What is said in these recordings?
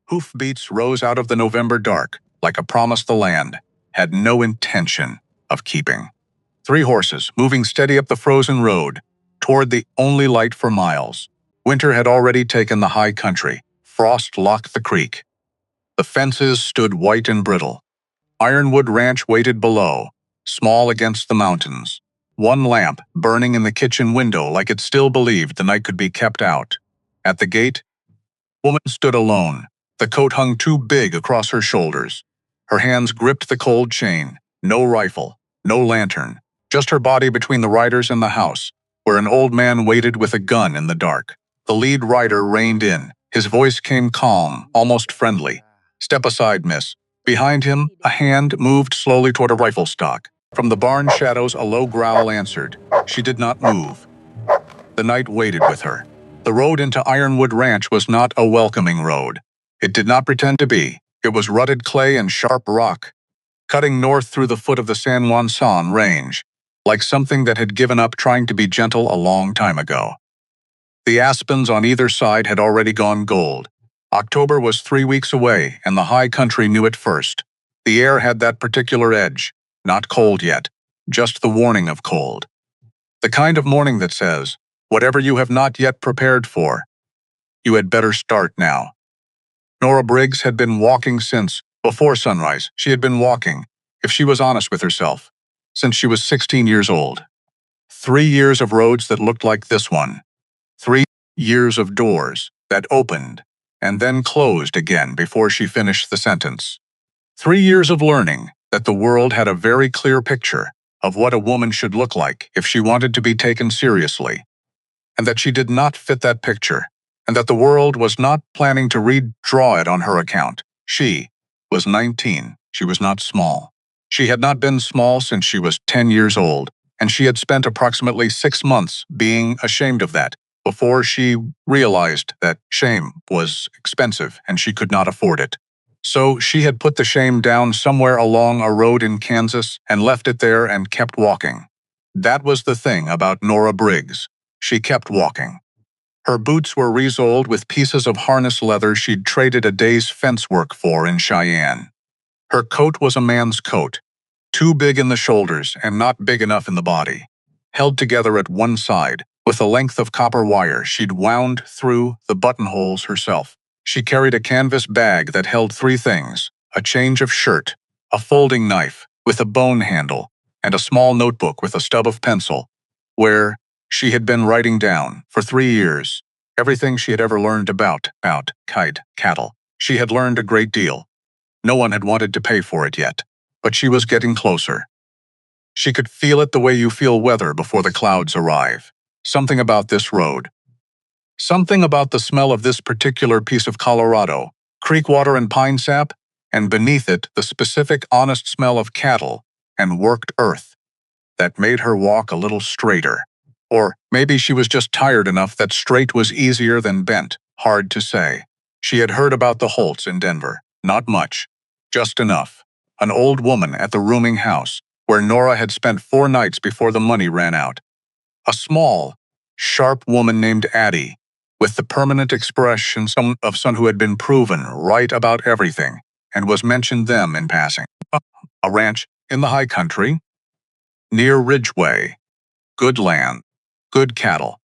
Hoofbeats rose out of the November dark, like a promise the land had no intention of keeping. 3 horses, moving steady up the frozen road, toward the only light for miles. Winter had already taken the high country. Frost locked the creek. The fences stood white and brittle. Ironwood Ranch waited below, small against the mountains. One lamp burning in the kitchen window like it still believed the night could be kept out. At the gate, a woman stood alone. The coat hung too big across her shoulders. Her hands gripped the cold chain. No rifle, no lantern, just her body between the riders and the house, where an old man waited with a gun in the dark. The lead rider reined in. His voice came calm, almost friendly. "Step aside, miss." Behind him, a hand moved slowly toward a rifle stock. From the barn shadows, a low growl answered. She did not move. The night waited with her. The road into Ironwood Ranch was not a welcoming road. It did not pretend to be. It was rutted clay and sharp rock, cutting north through the foot of the San Juan San Range, like something that had given up trying to be gentle a long time ago. The aspens on either side had already gone gold. October was 3 weeks away, and the high country knew it first. The air had that particular edge, not cold yet, just the warning of cold. The kind of morning that says, whatever you have not yet prepared for, you had better start now. Nora Briggs had been walking since, before sunrise, she had been walking, if she was honest with herself, since she was 16 years old. 3 years of roads that looked like this one. 3 years of doors that opened and then closed again before she finished the sentence. 3 years of learning that the world had a very clear picture of what a woman should look like if she wanted to be taken seriously, and that she did not fit that picture, and that the world was not planning to redraw it on her account. She was 19. She was not small. She had not been small since she was 10 years old, and she had spent approximately 6 months being ashamed of that, before she realized that shame was expensive and she could not afford it. So she had put the shame down somewhere along a road in Kansas and left it there and kept walking. That was the thing about Nora Briggs. She kept walking. Her boots were resoled with pieces of harness leather she'd traded a day's fence work for in Cheyenne. Her coat was a man's coat, too big in the shoulders and not big enough in the body, held together at one side with a length of copper wire she'd wound through the buttonholes herself. She carried a canvas bag that held 3 things: a change of shirt, a folding knife with a bone handle, and a small notebook with a stub of pencil, where she had been writing down, for 3 years, everything she had ever learned about cattle. She had learned a great deal. No one had wanted to pay for it yet, but she was getting closer. She could feel it the way you feel weather before the clouds arrive. Something about this road. Something about the smell of this particular piece of Colorado, creek water and pine sap, and beneath it the specific honest smell of cattle and worked earth, that made her walk a little straighter. Or maybe she was just tired enough that straight was easier than bent, hard to say. She had heard about the Holts in Denver. Not much, just enough. An old woman at the rooming house, where Nora had spent 4 nights before the money ran out. A small, sharp woman named Addie, with the permanent expression of someone who had been proven right about everything, and was mentioned them in passing. A ranch in the high country, near Ridgeway. Good land, good cattle.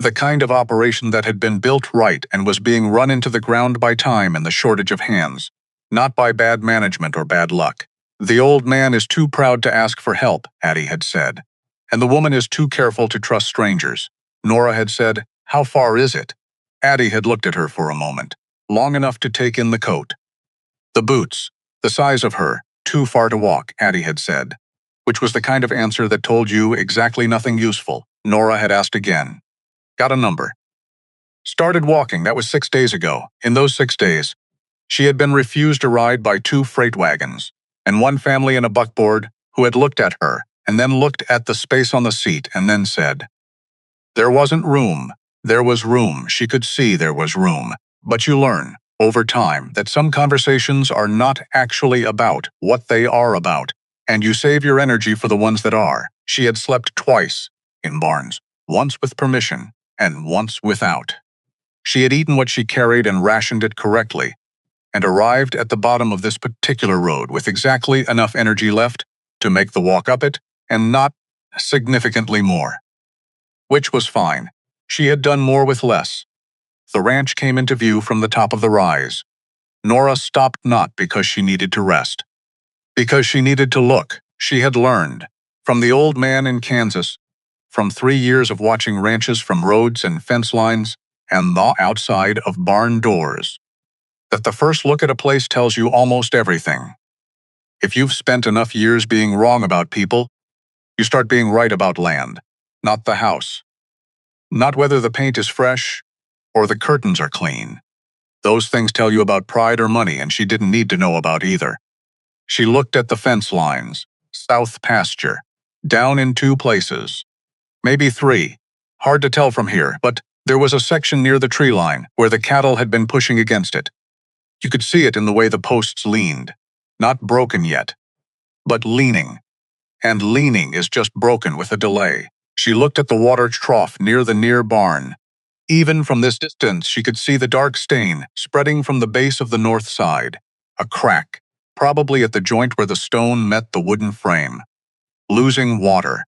The kind of operation that had been built right and was being run into the ground by time and the shortage of hands, not by bad management or bad luck. The old man is too proud to ask for help, Addie had said, and the woman is too careful to trust strangers. Nora had said, "How far is it?" Addie had looked at her for a moment, long enough to take in the coat. The boots, the size of her, too far to walk, Addie had said, which was the kind of answer that told you exactly nothing useful. Nora had asked again. Got a number. Started walking, that was 6 days ago. In those 6 days, she had been refused a ride by 2 freight wagons, and one family in a buckboard who had looked at her and then looked at the space on the seat and then said, "There wasn't room. There was room. She could see there was room." But you learn, over time, that some conversations are not actually about what they are about, and you save your energy for the ones that are. She had slept twice in barns, once with permission and once without. She had eaten what she carried and rationed it correctly, and arrived at the bottom of this particular road with exactly enough energy left to make the walk up it and not significantly more. Which was fine. She had done more with less. The ranch came into view from the top of the rise. Nora stopped not because she needed to rest. Because she needed to look. She had learned, from the old man in Kansas, from 3 years of watching ranches from roads and fence lines and the outside of barn doors, that the first look at a place tells you almost everything. If you've spent enough years being wrong about people, you start being right about land, not the house. Not whether the paint is fresh or the curtains are clean. Those things tell you about pride or money, and she didn't need to know about either. She looked at the fence lines, south pasture, down in 2 places. Maybe 3. Hard to tell from here, but there was a section near the tree line where the cattle had been pushing against it. You could see it in the way the posts leaned. Not broken yet, but leaning. And leaning is just broken with a delay. She looked at the water trough near the near barn. Even from this distance, she could see the dark stain spreading from the base of the north side. A crack, probably at the joint where the stone met the wooden frame. Losing water.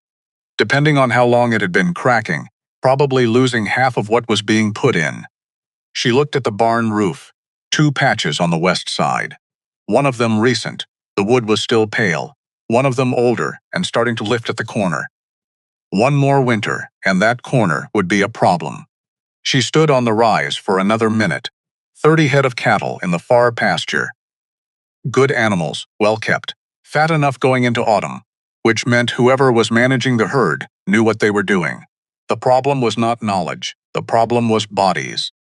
Depending on how long it had been cracking, probably losing half of what was being put in. She looked at the barn roof. 2 patches on the west side. One of them recent. The wood was still pale. One of them older and starting to lift at the corner. One more winter, and that corner would be a problem. She stood on the rise for another minute. 30 head of cattle in the far pasture. Good animals, well kept, fat enough going into autumn, which meant whoever was managing the herd knew what they were doing. The problem was not knowledge. The problem was bodies.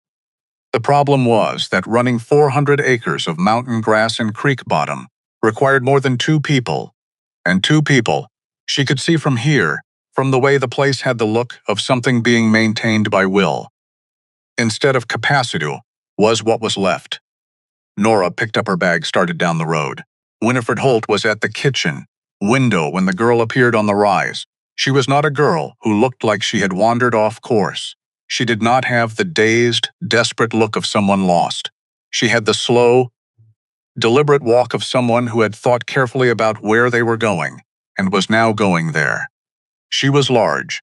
The problem was that running 400 acres of mountain grass and creek bottom required more than 2 people. And 2 people, she could see from here, from the way the place had the look of something being maintained by will, instead of capacity, was what was left. Nora picked up her bag, started down the road. Winifred Holt was at the kitchen window when the girl appeared on the rise. She was not a girl who looked like she had wandered off course. She did not have the dazed, desperate look of someone lost. She had the slow, deliberate walk of someone who had thought carefully about where they were going and was now going there. She was large.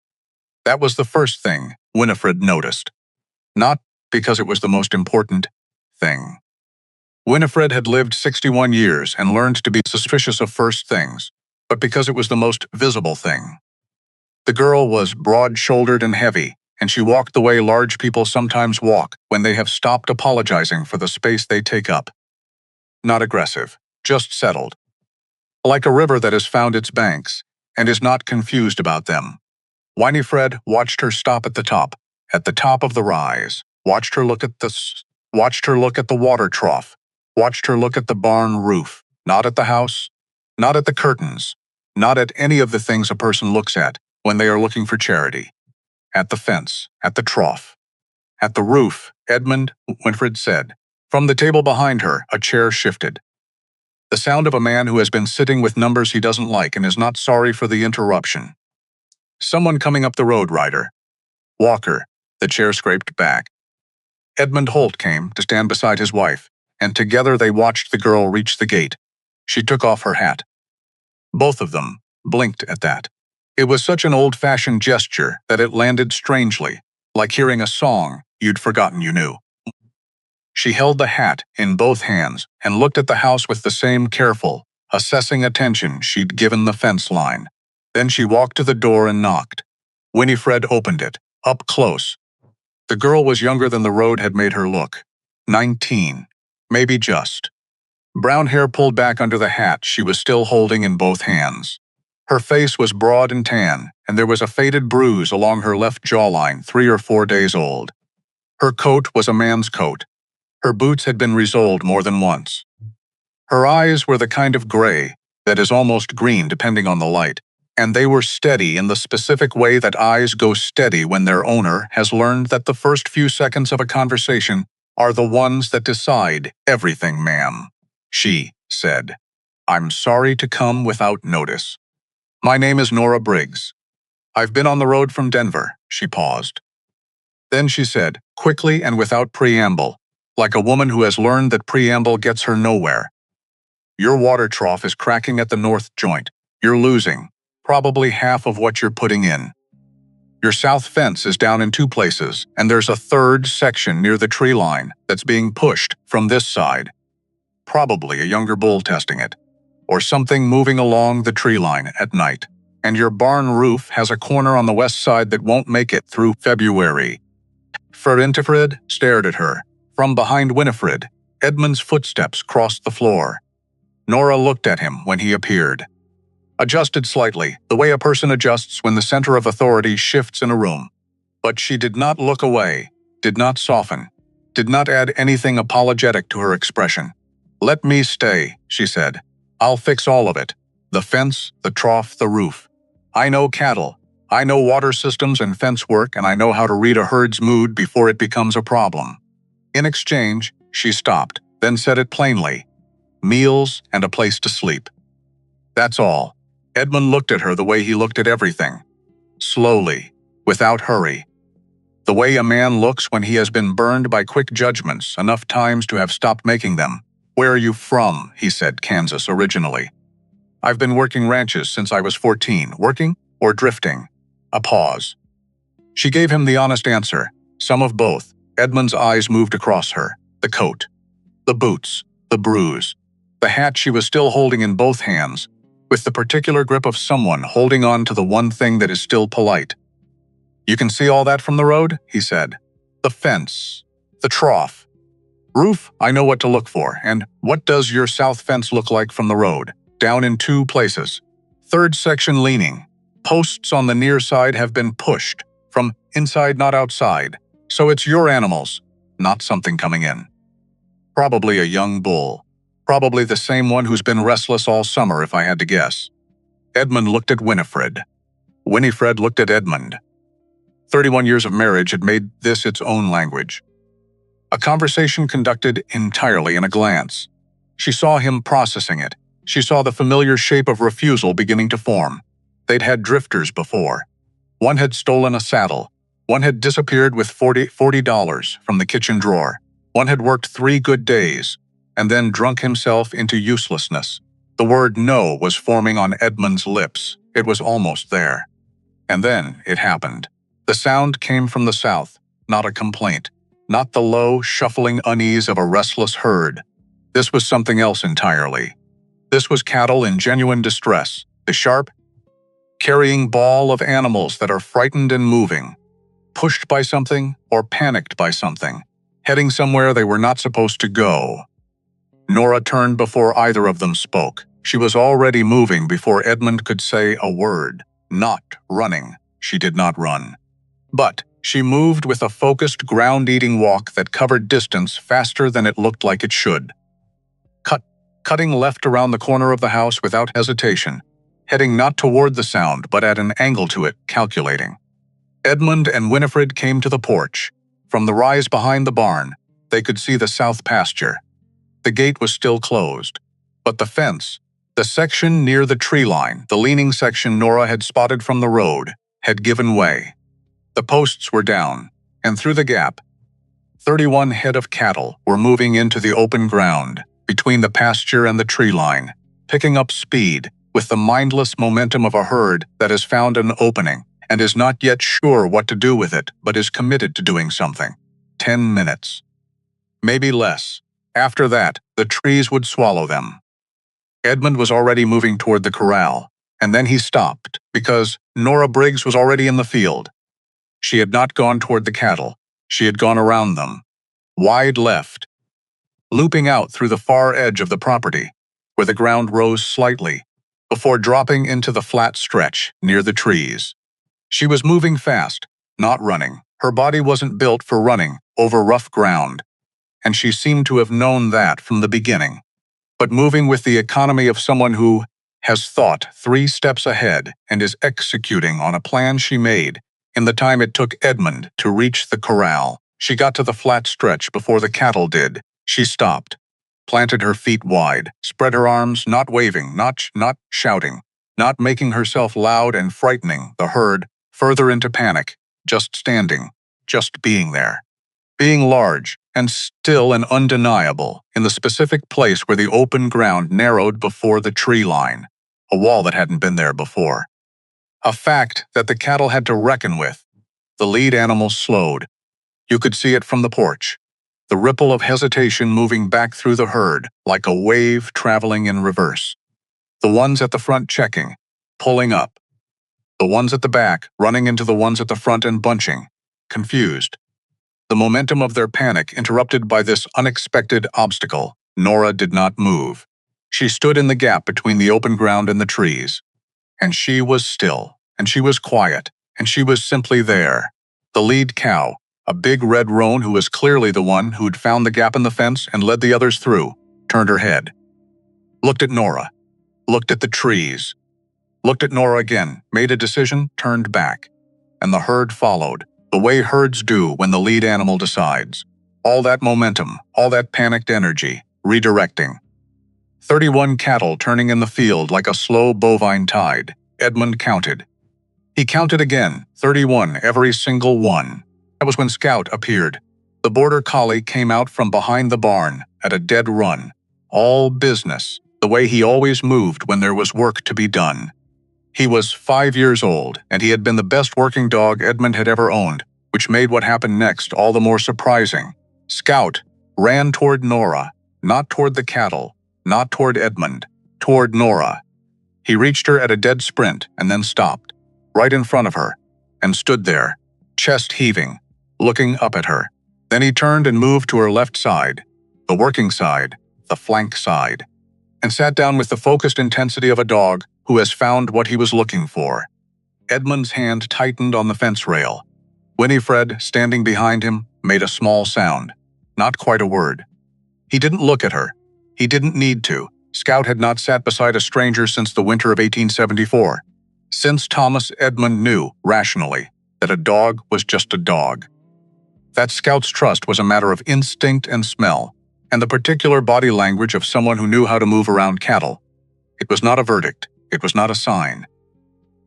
That was the first thing Winifred noticed. Not because it was the most important thing. Winifred had lived 61 years and learned to be suspicious of first things, but because it was the most visible thing. The girl was broad-shouldered and heavy, and she walked the way large people sometimes walk when they have stopped apologizing for the space they take up. Not aggressive, just settled. Like a river that has found its banks and is not confused about them. Winifred watched her stop at the top of the rise, watched her look at the water trough, watched her look at the barn roof, not at the house, not at the curtains, not at any of the things a person looks at when they are looking for charity. At the fence, at the trough, at the roof, Edmund, Winifred said. From the table behind her, a chair shifted. The sound of a man who has been sitting with numbers he doesn't like and is not sorry for the interruption. Someone coming up the road, Ryder. Walker. The chair scraped back. Edmund Holt came to stand beside his wife, and together they watched the girl reach the gate. She took off her hat. Both of them blinked at that. It was such an old-fashioned gesture that it landed strangely, like hearing a song you'd forgotten you knew. She held the hat in both hands and looked at the house with the same careful, assessing attention she'd given the fence line. Then she walked to the door and knocked. Winifred opened it, up close. The girl was younger than the road had made her look. 19, maybe just. Brown hair pulled back under the hat she was still holding in both hands. Her face was broad and tan, and there was a faded bruise along her left jawline 3 or 4 days old. Her coat was a man's coat. Her boots had been resoled more than once. Her eyes were the kind of gray that is almost green depending on the light, and they were steady in the specific way that eyes go steady when their owner has learned that the first few seconds of a conversation are the ones that decide everything, ma'am. She said, "I'm sorry to come without notice. My name is Nora Briggs. I've been on the road from Denver." She paused. Then she said, quickly and without preamble, like a woman who has learned that preamble gets her nowhere. Your water trough is cracking at the north joint. You're losing probably half of what you're putting in. Your south fence is down in 2 places, and there's a third section near the tree line that's being pushed from this side. Probably a younger bull testing it, or something moving along the tree line at night. And your barn roof has a corner on the west side that won't make it through February. Winifred stared at her. From behind Winifred, Edmund's footsteps crossed the floor. Nora looked at him when he appeared. Adjusted slightly, the way a person adjusts when the center of authority shifts in a room. But she did not look away, did not soften, did not add anything apologetic to her expression. "Let me stay," she said. "I'll fix all of it. The fence, the trough, the roof. I know cattle. I know water systems and fence work, and I know how to read a herd's mood before it becomes a problem." In exchange, she stopped, then said it plainly. "Meals and a place to sleep. That's all." Edmund looked at her the way he looked at everything. Slowly, without hurry. The way a man looks when he has been burned by quick judgments enough times to have stopped making them. "Where are you from?" he said, "Kansas originally." "I've been working ranches since I was 14. Working or drifting?" A pause. She gave him the honest answer. Some of both. Edmund's eyes moved across her. The coat. The boots. The bruise. The hat she was still holding in both hands, with the particular grip of someone holding on to the one thing that is still polite. "You can see all that from the road?" he said. "The fence. The trough. Roof, I know what to look for. And what does your south fence look like from the road? Down in 2 places. Third section leaning. Posts on the near side have been pushed. From inside, not outside. So it's your animals, not something coming in. Probably a young bull. Probably the same one who's been restless all summer, if I had to guess." Edmund looked at Winifred. Winifred looked at Edmund. 31 years of marriage had made this its own language. A conversation conducted entirely in a glance. She saw him processing it. She saw the familiar shape of refusal beginning to form. They'd had drifters before. One had stolen a saddle. One had disappeared with $40 from the kitchen drawer. One had worked 3 good days, and then drunk himself into uselessness. The word no was forming on Edmund's lips. It was almost there. And then it happened. The sound came from the south, not a complaint, not the low, shuffling unease of a restless herd. This was something else entirely. This was cattle in genuine distress, the sharp, carrying ball of animals that are frightened and moving, pushed by something or panicked by something, heading somewhere they were not supposed to go. Nora turned before either of them spoke. She was already moving before Edmund could say a word. Not running. She did not run. But she moved with a focused, ground-eating walk that covered distance faster than it looked like it should. Cutting left around the corner of the house without hesitation, heading not toward the sound but at an angle to it, calculating. Edmund and Winifred came to the porch. From the rise behind the barn, they could see the south pasture. The gate was still closed, but the fence, the section near the tree line, the leaning section Nora had spotted from the road, had given way. The posts were down, and through the gap, 31 head of cattle were moving into the open ground, between the pasture and the tree line, picking up speed with the mindless momentum of a herd that has found an opening and is not yet sure what to do with it, but is committed to doing something. 10 minutes. Maybe less. After that, the trees would swallow them. Edmund was already moving toward the corral, and then he stopped because Nora Briggs was already in the field. She had not gone toward the cattle. She had gone around them. Wide left, looping out through the far edge of the property, where the ground rose slightly, before dropping into the flat stretch near the trees. She was moving fast, not running. Her body wasn't built for running over rough ground, and she seemed to have known that from the beginning. But moving with the economy of someone who has thought 3 steps ahead and is executing on a plan she made in the time it took Edmund to reach the corral. She got to the flat stretch before the cattle did. She stopped, planted her feet wide, spread her arms, not waving, not shouting, not making herself loud and frightening the herd further into panic, just standing, just being there. Being large and still and undeniable in the specific place where the open ground narrowed before the tree line, a wall that hadn't been there before. A fact that the cattle had to reckon with. The lead animal slowed. You could see it from the porch, the ripple of hesitation moving back through the herd like a wave traveling in reverse. The ones at the front checking, pulling up. The ones at the back running into the ones at the front and bunching, confused. The momentum of their panic interrupted by this unexpected obstacle. Nora did not move. She stood in the gap between the open ground and the trees. And she was still, and she was quiet, and she was simply there. The lead cow, a big red roan who was clearly the one who'd found the gap in the fence and led the others through, turned her head. Looked at Nora. Looked at the trees. Looked at Nora again, made a decision, turned back. And the herd followed, the way herds do when the lead animal decides. All that momentum, all that panicked energy, redirecting. 31 cattle turning in the field like a slow bovine tide, Edmund counted. He counted again, 31, every single one. That was when Scout appeared. The border collie came out from behind the barn at a dead run. All business, the way he always moved when there was work to be done. He was 5 years old, and he had been the best working dog Edmund had ever owned, which made what happened next all the more surprising. Scout ran toward Nora, not toward the cattle, not toward Edmund, toward Nora. He reached her at a dead sprint and then stopped, right in front of her, and stood there, chest heaving, looking up at her. Then he turned and moved to her left side, the working side, the flank side, and sat down with the focused intensity of a dog who has found what he was looking for. Edmund's hand tightened on the fence rail. Winifred, standing behind him, made a small sound, not quite a word. He didn't look at her. He didn't need to. Scout had not sat beside a stranger since the winter of 1874. Since Thomas Edmund knew, rationally, that a dog was just a dog. That Scout's trust was a matter of instinct and smell, and the particular body language of someone who knew how to move around cattle. It was not a verdict. It was not a sign.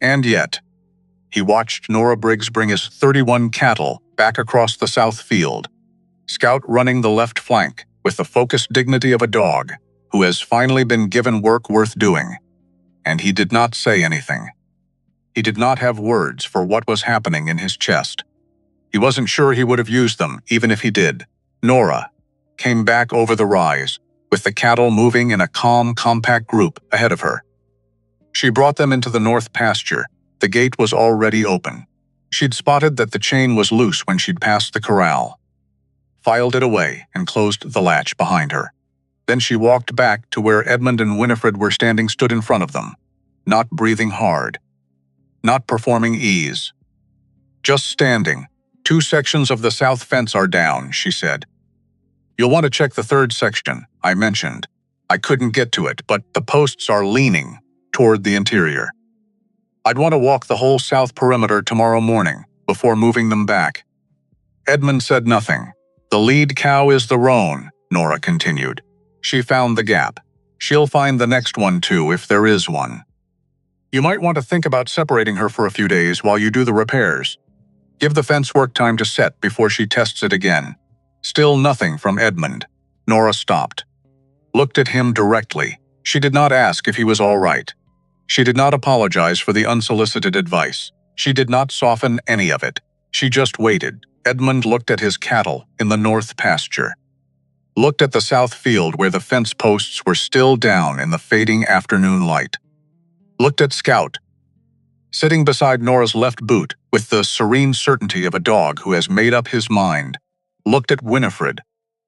And yet, he watched Nora Briggs bring his 31 cattle back across the south field, Scout running the left flank with the focused dignity of a dog who has finally been given work worth doing. And he did not say anything. He did not have words for what was happening in his chest. He wasn't sure he would have used them, even if he did. Nora came back over the rise, with the cattle moving in a calm, compact group ahead of her. She brought them into the north pasture. The gate was already open. She'd spotted that the chain was loose when she'd passed the corral, filed it away, and closed the latch behind her. Then she walked back to where Edmund and Winifred were standing, stood in front of them, not breathing hard, not performing ease. Just standing. 2 sections of the south fence are down, she said. You'll want to check the 3rd section, I mentioned. I couldn't get to it, but the posts are leaning toward the interior. I'd want to walk the whole south perimeter tomorrow morning before moving them back. Edmund said nothing. The lead cow is the roan, Nora continued. She found the gap. She'll find the next one too, if there is one. You might want to think about separating her for a few days while you do the repairs. Give the fence work time to set before she tests it again. Still nothing from Edmund. Nora stopped. Looked at him directly. She did not ask if he was all right. She did not apologize for the unsolicited advice. She did not soften any of it. She just waited. Edmund looked at his cattle in the north pasture. Looked at the south field where the fence posts were still down in the fading afternoon light. Looked at Scout, sitting beside Nora's left boot with the serene certainty of a dog who has made up his mind. Looked at Winifred.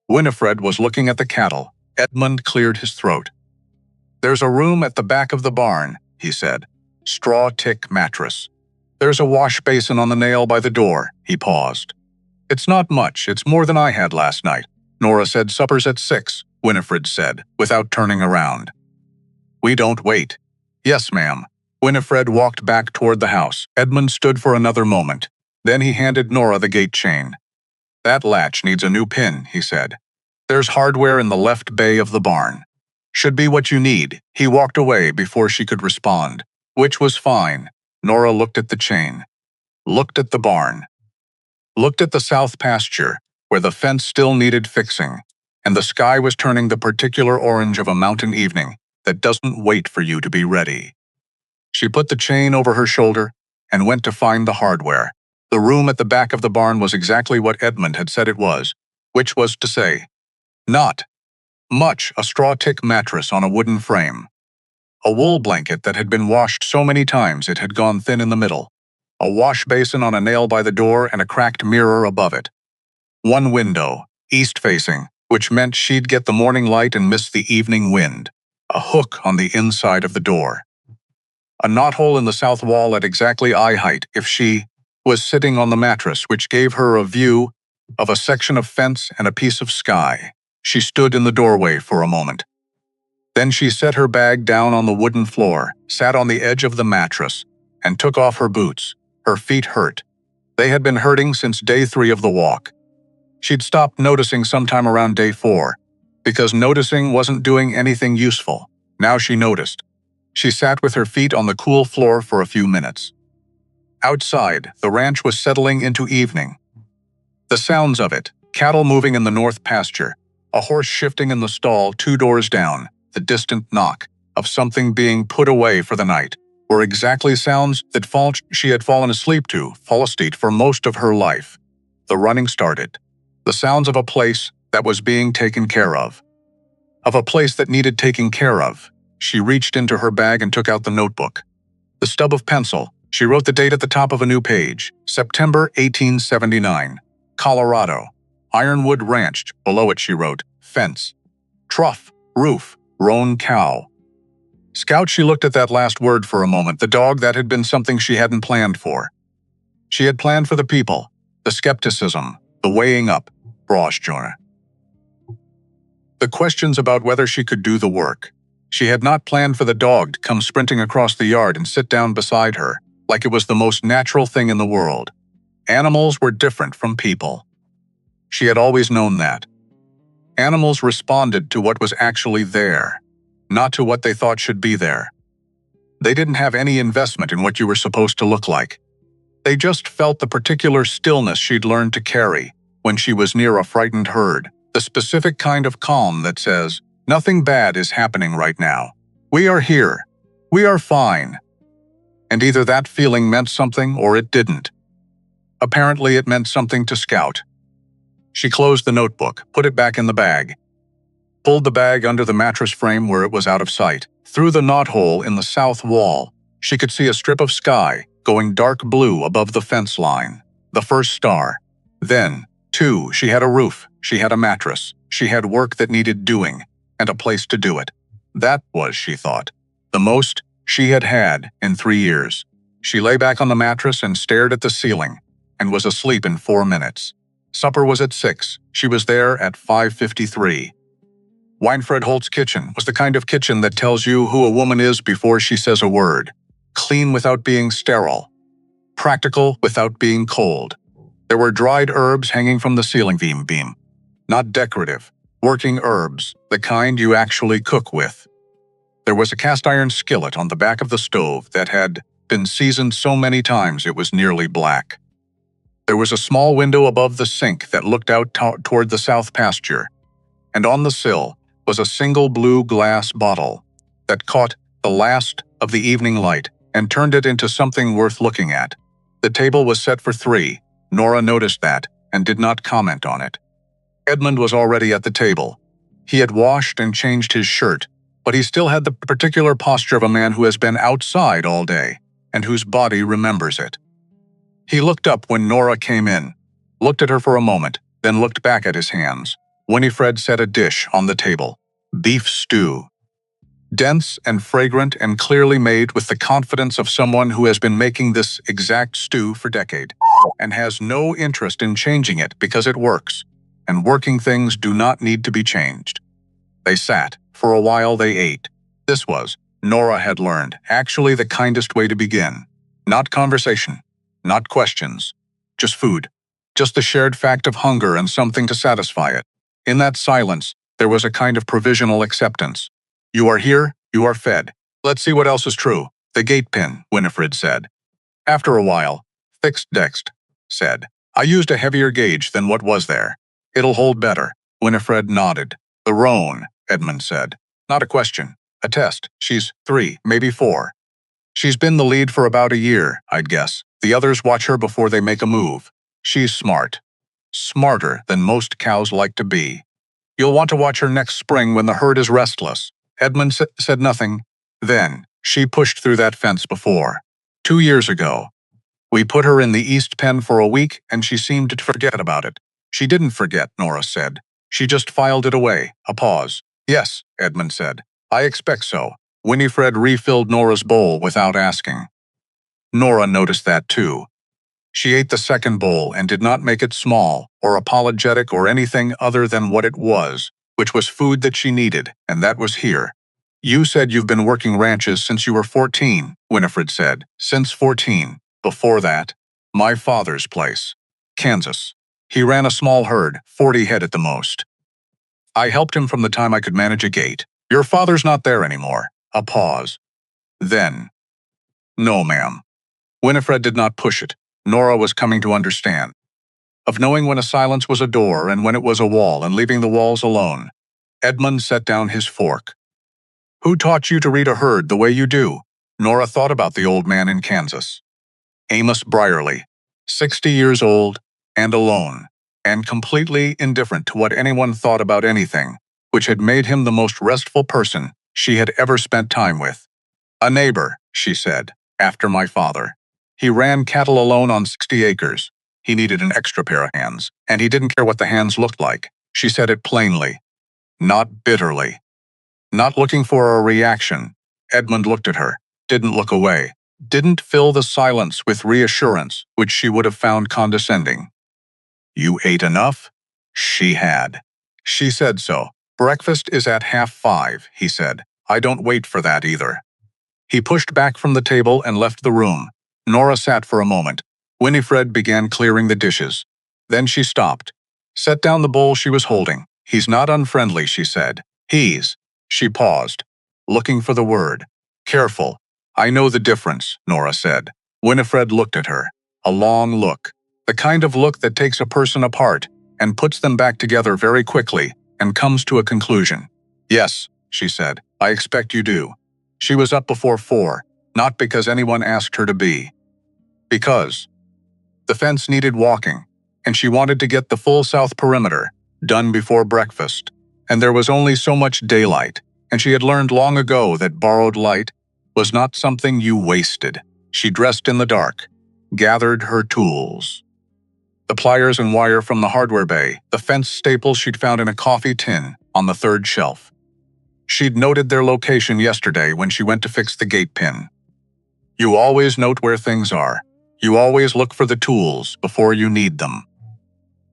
Winifred was looking at the cattle. Edmund cleared his throat. There's a room at the back of the barn, he said. Straw tick mattress. There's a wash basin on the nail by the door. He paused. It's not much. It's more than I had last night. Nora said supper's at 6, Winifred said, without turning around. We don't wait. Yes, ma'am. Winifred walked back toward the house. Edmund stood for another moment. Then he handed Nora the gate chain. That latch needs a new pin, he said. There's hardware in the left bay of the barn. Should be what you need. He walked away before she could respond, which was fine. Nora looked at the chain. Looked at the barn. Looked at the south pasture, where the fence still needed fixing, and the sky was turning the particular orange of a mountain evening that doesn't wait for you to be ready. She put the chain over her shoulder and went to find the hardware. The room at the back of the barn was exactly what Edmund had said it was, which was to say, not much, a straw-tick mattress on a wooden frame, a wool blanket that had been washed so many times it had gone thin in the middle, a wash basin on a nail by the door and a cracked mirror above it. One window, east-facing, which meant she'd get the morning light and miss the evening wind, a hook on the inside of the door. A knothole in the south wall at exactly eye height if she was sitting on the mattress, which gave her a view of a section of fence and a piece of sky. She stood in the doorway for a moment. Then she set her bag down on the wooden floor, sat on the edge of the mattress, and took off her boots. Her feet hurt. They had been hurting since day 3 of the walk. She'd stopped noticing sometime around day 4, because noticing wasn't doing anything useful. Now she noticed. She sat with her feet on the cool floor for a few minutes. Outside, the ranch was settling into evening. The sounds of it, cattle moving in the north pasture, a horse shifting in the stall 2 doors down, the distant knock of something being put away for the night, were exactly sounds that she had fallen asleep for most of her life. The running started. The sounds of a place that was being taken care of. Of a place that needed taking care of. She reached into her bag and took out the notebook. The stub of pencil. She wrote the date at the top of a new page, September 1879, Colorado. Ironwood Ranch. Below it she wrote, fence, trough, roof, roan cow. Scout. She looked at that last word for a moment, the dog. That had been something she hadn't planned for. She had planned for the people, the skepticism, the weighing up, the questions about whether she could do the work. She had not planned for the dog to come sprinting across the yard and sit down beside her, like it was the most natural thing in the world. Animals were different from people. She had always known that. Animals responded to what was actually there, not to what they thought should be there. They didn't have any investment in what you were supposed to look like. They just felt the particular stillness she'd learned to carry when she was near a frightened herd, the specific kind of calm that says, nothing bad is happening right now. We are here. We are fine. And either that feeling meant something or it didn't. Apparently it meant something to Scout. She closed the notebook, put it back in the bag, pulled the bag under the mattress frame where it was out of sight. Through the knothole in the south wall, she could see a strip of sky going dark blue above the fence line, the first star. Then, too, she had a roof, she had a mattress, she had work that needed doing, and a place to do it. That was, she thought, the most she had had in 3 years. She lay back on the mattress and stared at the ceiling, and was asleep in 4 minutes. Supper was at 6. She was there at 5:53. Winfred Holt's kitchen was the kind of kitchen that tells you who a woman is before she says a word. Clean without being sterile. Practical without being cold. There were dried herbs hanging from the ceiling beam. Not decorative, working herbs, the kind you actually cook with. There was a cast-iron skillet on the back of the stove that had been seasoned so many times it was nearly black. There was a small window above the sink that looked out toward the south pasture, and on the sill was a single blue glass bottle that caught the last of the evening light and turned it into something worth looking at. The table was set for 3. Nora noticed that and did not comment on it. Edmund was already at the table. He had washed and changed his shirt, but he still had the particular posture of a man who has been outside all day and whose body remembers it. He looked up when Nora came in, looked at her for a moment, then looked back at his hands. Winifred set a dish on the table. Beef stew. Dense and fragrant and clearly made with the confidence of someone who has been making this exact stew for decades and has no interest in changing it because it works, and working things do not need to be changed. They sat. For a while they ate. This was, Nora had learned, actually the kindest way to begin. Not conversation, not questions, just food. Just the shared fact of hunger and something to satisfy it. In that silence, there was a kind of provisional acceptance. You are here, you are fed. Let's see what else is true. The gate pin, Winifred said. After a while, Fixed Dext said, I used a heavier gauge than what was there. It'll hold better. Winifred nodded. The roan, Edmund said. Not a question. A test. She's 3, maybe 4. She's been the lead for about a year, I'd guess. The others watch her before they make a move. She's smart. Smarter than most cows like to be. You'll want to watch her next spring when the herd is restless. Edmund said nothing. Then, she pushed through that fence before. 2 years ago. We put her in the east pen for a week and she seemed to forget about it. She didn't forget, Nora said. She just filed it away. A pause. Yes, Edmund said. I expect so. Winifred refilled Nora's bowl without asking. Nora noticed that too. She ate the second bowl and did not make it small, or apologetic or anything other than what it was, which was food that she needed, and that was here. You said you've been working ranches since you were 14, Winifred said. Since 14. Before that, my father's place. Kansas. He ran a small herd, 40 head at the most. I helped him from the time I could manage a gate. Your father's not there anymore. A pause. Then. No, ma'am. Winifred did not push it. Nora was coming to understand. Of knowing when a silence was a door and when it was a wall and leaving the walls alone. Edmund set down his fork. Who taught you to read a herd the way you do? Nora thought about the old man in Kansas. Amos Brierly, 60 years old, and alone, and completely indifferent to what anyone thought about anything, which had made him the most restful person she had ever spent time with. A neighbor, she said, after my father. He ran cattle alone on 60 acres. He needed an extra pair of hands, and he didn't care what the hands looked like. She said it plainly, not bitterly. Not looking for a reaction, Edmund looked at her, didn't look away, didn't fill the silence with reassurance, which she would have found condescending. You ate enough? She had. She said so. Breakfast is at 5:30, he said. I don't wait for that either. He pushed back from the table and left the room. Nora sat for a moment. Winifred began clearing the dishes. Then she stopped. Set down the bowl she was holding. He's not unfriendly, she said. He's. She paused, looking for the word. Careful. I know the difference, Nora said. Winifred looked at her. A long look. The kind of look that takes a person apart and puts them back together very quickly and comes to a conclusion. Yes, she said. I expect you do. She was up before 4, not because anyone asked her to be. Because. The fence needed walking, and she wanted to get the full south perimeter done before breakfast. And there was only so much daylight, and she had learned long ago that borrowed light was not something you wasted. She dressed in the dark, gathered her tools. The pliers and wire from the hardware bay, the fence staples she'd found in a coffee tin on the 3rd shelf. She'd noted their location yesterday when she went to fix the gate pin. You always note where things are. You always look for the tools before you need them.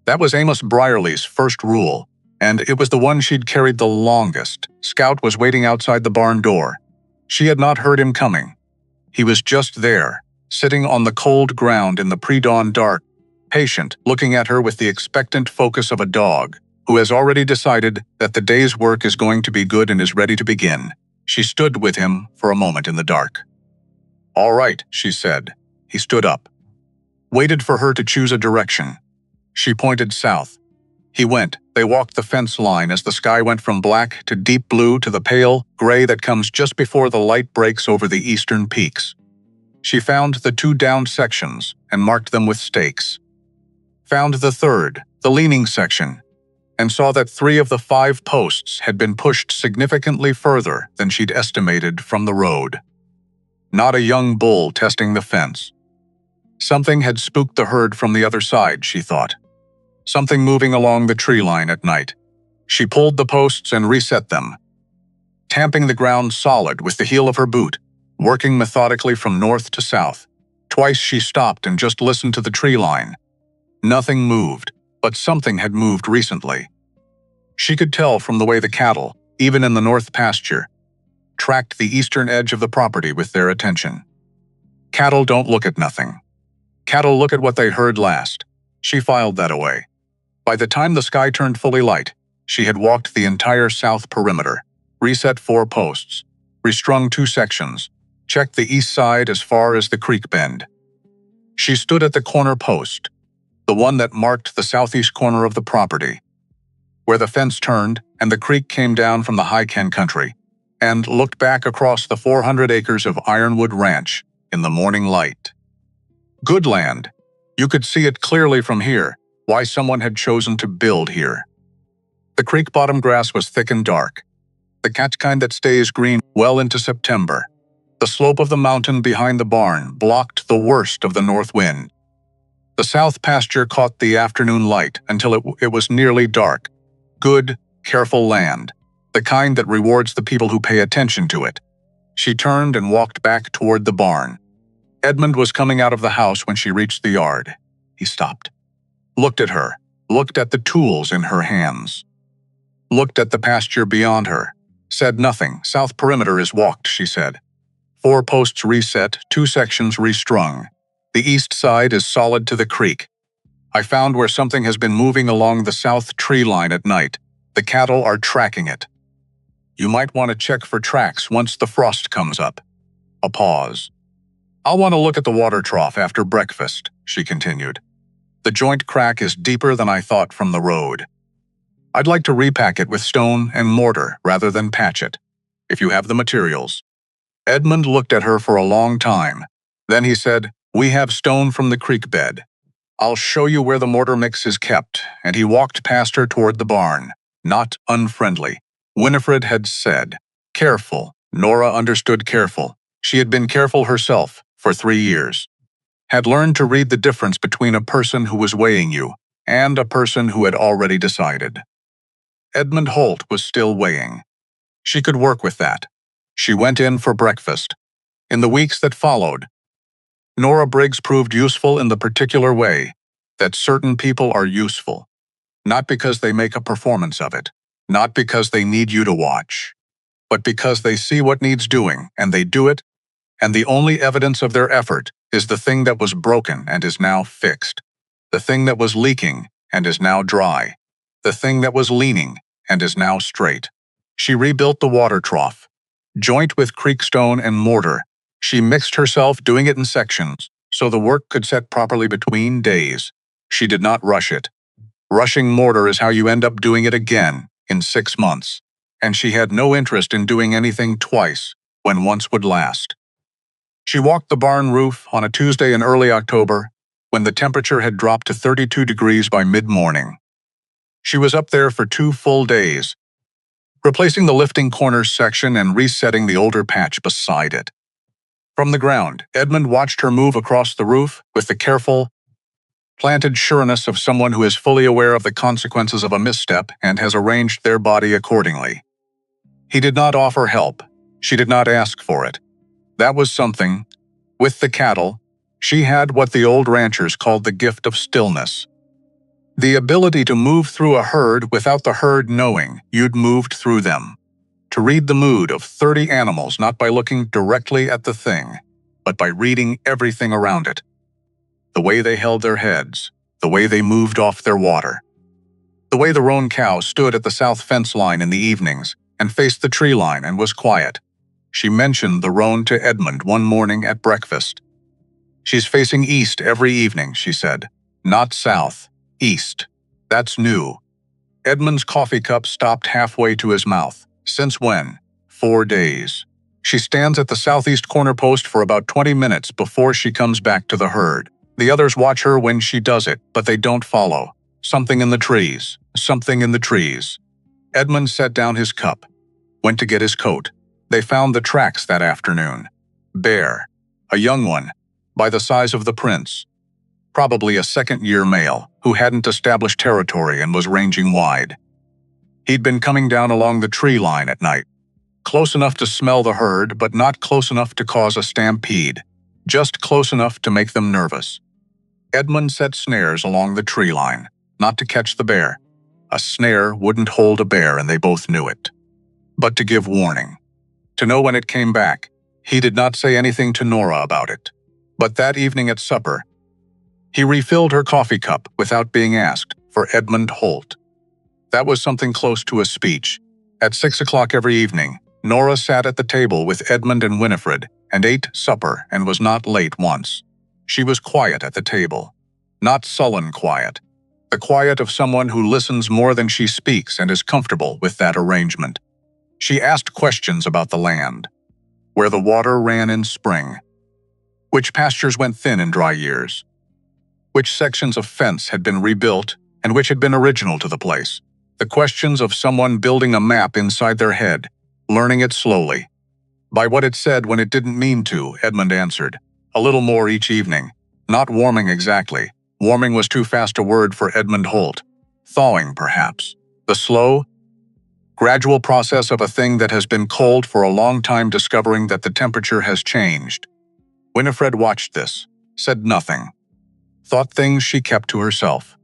That was Amos Brierly's first rule, and it was the one she'd carried the longest. Scout was waiting outside the barn door. She had not heard him coming. He was just there, sitting on the cold ground in the pre-dawn dark, patient, looking at her with the expectant focus of a dog who has already decided that the day's work is going to be good and is ready to begin. She stood with him for a moment in the dark. All right, she said. He stood up. Waited for her to choose a direction. She pointed south. He went. They walked the fence line as the sky went from black to deep blue to the pale gray that comes just before the light breaks over the eastern peaks. She found the 2 downed sections and marked them with stakes. Found the 3rd, the leaning section, and saw that 3 of the 5 posts had been pushed significantly further than she'd estimated from the road. Not a young bull testing the fence. Something had spooked the herd from the other side, she thought. Something moving along the tree line at night. She pulled the posts and reset them, tamping the ground solid with the heel of her boot, working methodically from north to south. Twice she stopped and just listened to the tree line. Nothing moved, but something had moved recently. She could tell from the way the cattle, even in the north pasture, tracked the eastern edge of the property with their attention. Cattle don't look at nothing. Cattle look at what they heard last. She filed that away. By the time the sky turned fully light, she had walked the entire south perimeter, reset 4 posts, restrung 2 sections, checked the east side as far as the creek bend. She stood at the corner post, the one that marked the southeast corner of the property, where the fence turned and the creek came down from the high Ken country, and looked back across the 400 acres of Ironwood Ranch in the morning light. Good land. You could see it clearly from here, why someone had chosen to build here. The creek bottom grass was thick and dark, the kind that stays green well into September. The slope of the mountain behind the barn blocked the worst of the north wind. The south pasture caught the afternoon light until it was nearly dark. Good, careful land, the kind that rewards the people who pay attention to it. She turned and walked back toward the barn. Edmund was coming out of the house when she reached the yard. He stopped, looked at her, looked at the tools in her hands, looked at the pasture beyond her, said nothing. South perimeter is walked, she said. 4 posts reset, 2 sections restrung. The east side is solid to the creek. I found where something has been moving along the south tree line at night. The cattle are tracking it. You might want to check for tracks once the frost comes up. A pause. I'll want to look at the water trough after breakfast, she continued. The joint crack is deeper than I thought from the road. I'd like to repack it with stone and mortar rather than patch it, if you have the materials. Edmund looked at her for a long time. Then he said, "We have stone from the creek bed. I'll show you where the mortar mix is kept," and he walked past her toward the barn, not unfriendly. Winifred had said, "Careful." Nora understood careful. She had been careful herself for 3 years. Had learned to read the difference between a person who was weighing you and a person who had already decided. Edmund Holt was still weighing. She could work with that. She went in for breakfast. In the weeks that followed, Nora Briggs proved useful in the particular way that certain people are useful, not because they make a performance of it, not because they need you to watch, but because they see what needs doing and they do it, and the only evidence of their effort is the thing that was broken and is now fixed, the thing that was leaking and is now dry, the thing that was leaning and is now straight. She rebuilt the water trough, joint with creek stone and mortar. She mixed herself, doing it in sections, so the work could set properly between days. She did not rush it. Rushing mortar is how you end up doing it again in 6 months, and she had no interest in doing anything twice when once would last. She walked the barn roof on a Tuesday in early October, when the temperature had dropped to 32 degrees by mid-morning. She was up there for 2 full days, replacing the lifting corners section and resetting the older patch beside it. From the ground, Edmund watched her move across the roof with the careful, planted sureness of someone who is fully aware of the consequences of a misstep and has arranged their body accordingly. He did not offer help. She did not ask for it. That was something. With the cattle, she had what the old ranchers called the gift of stillness. The ability to move through a herd without the herd knowing you'd moved through them. To read the mood of 30 animals not by looking directly at the thing, but by reading everything around it. The way they held their heads, the way they moved off their water. The way the roan cow stood at the south fence line in the evenings and faced the tree line and was quiet. She mentioned the roan to Edmund one morning at breakfast. "She's facing east every evening," she said. "Not south. East. That's new." Edmund's coffee cup stopped halfway to his mouth. "Since when?" 4 days. She stands at the southeast corner post for about 20 minutes before she comes back to the herd. The others watch her when she does it, but they don't follow. Something in the trees. Something in the trees. Edmund set down his cup, went to get his coat. They found the tracks that afternoon. Bear. A young one, by the size of the prince. Probably a second-year male who hadn't established territory and was ranging wide. He'd been coming down along the tree line at night, close enough to smell the herd, but not close enough to cause a stampede, just close enough to make them nervous. Edmund set snares along the tree line, not to catch the bear. A snare wouldn't hold a bear, and they both knew it. But to give warning. To know when it came back. He did not say anything to Nora about it. But that evening at supper, he refilled her coffee cup without being asked for Edmund Holt. That was something close to a speech. At 6 o'clock every evening, Nora sat at the table with Edmund and Winifred and ate supper and was not late once. She was quiet at the table. Not sullen quiet. the quiet of someone who listens more than she speaks and is comfortable with that arrangement. She asked questions about the land, where the water ran in spring, which pastures went thin in dry years, which sections of fence had been rebuilt and which had been original to the place. The questions of someone building a map inside their head, learning it slowly. By what it said when it didn't mean to, Edmund answered. A little more each evening. Not warming exactly. Warming was too fast a word for Edmund Holt. Thawing, perhaps. The slow, gradual process of a thing that has been cold for a long time discovering that the temperature has changed. Winifred watched this, said nothing. Thought things she kept to herself.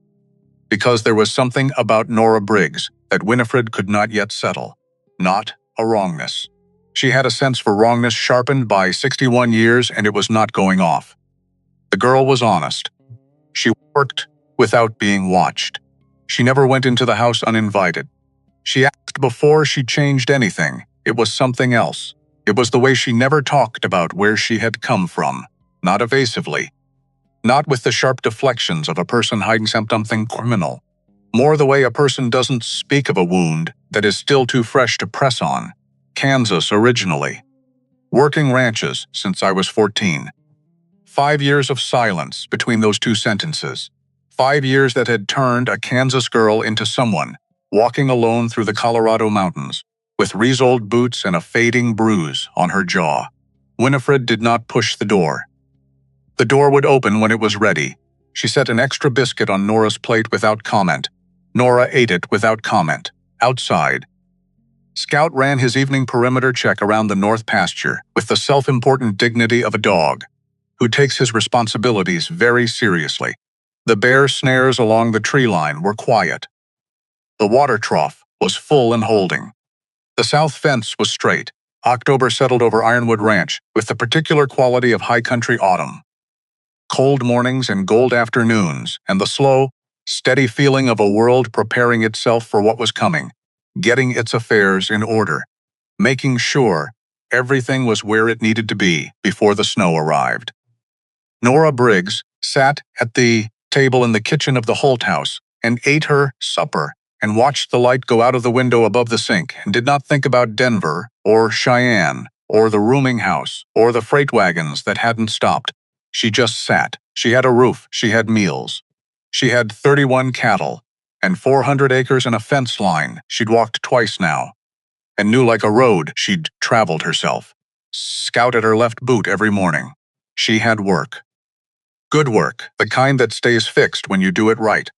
Because there was something about Nora Briggs that Winifred could not yet settle. Not a wrongness. She had a sense for wrongness sharpened by 61 years, and it was not going off. The girl was honest. She worked without being watched. She never went into the house uninvited. She asked before she changed anything. It was something else. It was the way she never talked about where she had come from, not evasively. Not with the sharp deflections of a person hiding something criminal. More the way a person doesn't speak of a wound that is still too fresh to press on. Kansas originally. Working ranches since I was 14. 5 years of silence between those two sentences. 5 years that had turned a Kansas girl into someone, walking alone through the Colorado mountains, with resoled boots and a fading bruise on her jaw. Winifred did not push the door. The door would open when it was ready. She set an extra biscuit on Nora's plate without comment. Nora ate it without comment. Outside. Scout ran his evening perimeter check around the north pasture with the self-important dignity of a dog who takes his responsibilities very seriously. The bear snares along the tree line were quiet. The water trough was full and holding. The south fence was straight. October settled over Ironwood Ranch with the particular quality of high country autumn. Cold mornings and gold afternoons, and the slow, steady feeling of a world preparing itself for what was coming, getting its affairs in order, making sure everything was where it needed to be before the snow arrived. Nora Briggs sat at the table in the kitchen of the Holt house and ate her supper and watched the light go out of the window above the sink and did not think about Denver or Cheyenne or the rooming house or the freight wagons that hadn't stopped. She just sat. She had a roof. She had meals. She had 31 cattle and 400 acres and a fence line she'd walked twice now, and knew like a road she'd traveled herself. Scout at her left boot every morning. She had work. Good work, the kind that stays fixed when you do it right.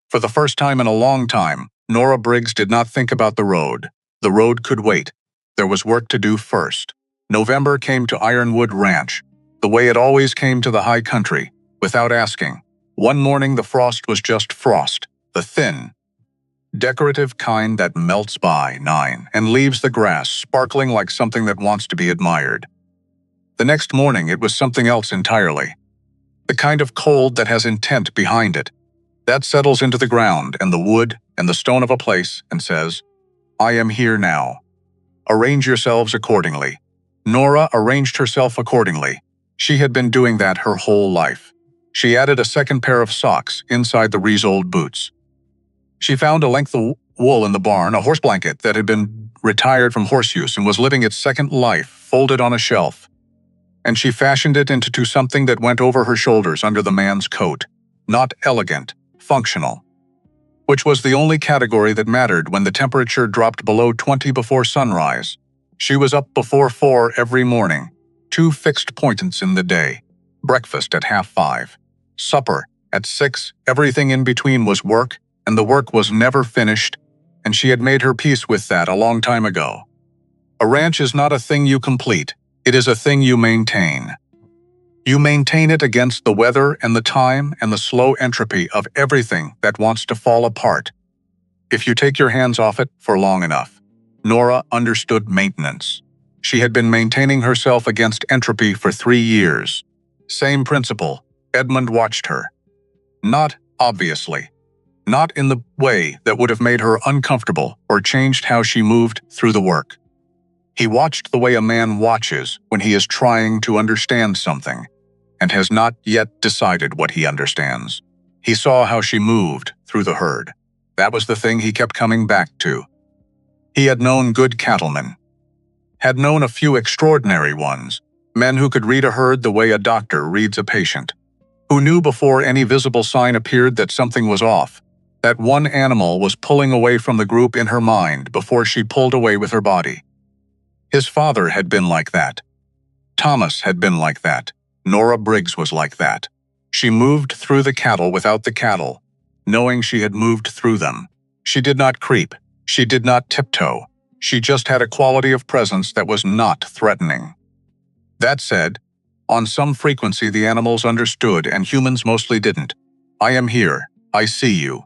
For the first time in a long time, Nora Briggs did not think about the road. The road could wait. There was work to do first. November came to Ironwood Ranch, the way it always came to the high country, without asking. One morning the frost was just frost, the thin, decorative kind that melts by 9 and leaves the grass sparkling like something that wants to be admired. The next morning it was something else entirely. The kind of cold that has intent behind it, that settles into the ground and the wood and the stone of a place and says, I am here now. Arrange yourselves accordingly. Nora arranged herself accordingly. She had been doing that her whole life. She added a second pair of socks inside the Resoled boots. She found a length of wool in the barn, a horse blanket that had been retired from horse use and was living its second life, folded on a shelf. And she fashioned it into something that went over her shoulders under the man's coat. Not elegant, functional. Which was the only category that mattered when the temperature dropped below 20 before sunrise. She was up before 4 every morning. 2 fixed points in the day. Breakfast at 5:30. Supper at 6. Everything in between was work, and the work was never finished, and she had made her peace with that a long time ago. A ranch is not a thing you complete. It is a thing you maintain. You maintain it against the weather and the time and the slow entropy of everything that wants to fall apart. If you take your hands off it for long enough. Nora understood maintenance. She had been maintaining herself against entropy for 3 years. Same principle. Edmund watched her. Not obviously. Not in the way that would have made her uncomfortable or changed how she moved through the work. He watched the way a man watches when he is trying to understand something and has not yet decided what he understands. He saw how she moved through the herd. That was the thing he kept coming back to. He had known good cattlemen, had known a few extraordinary ones, men who could read a herd the way a doctor reads a patient, who knew before any visible sign appeared that something was off, that one animal was pulling away from the group in her mind before she pulled away with her body. His father had been like that. Thomas had been like that. Nora Briggs was like that. She moved through the cattle without the cattle, knowing she had moved through them. She did not creep. She did not tiptoe. She just had a quality of presence that was not threatening. That said, on some frequency the animals understood and humans mostly didn't. I am here. I see you.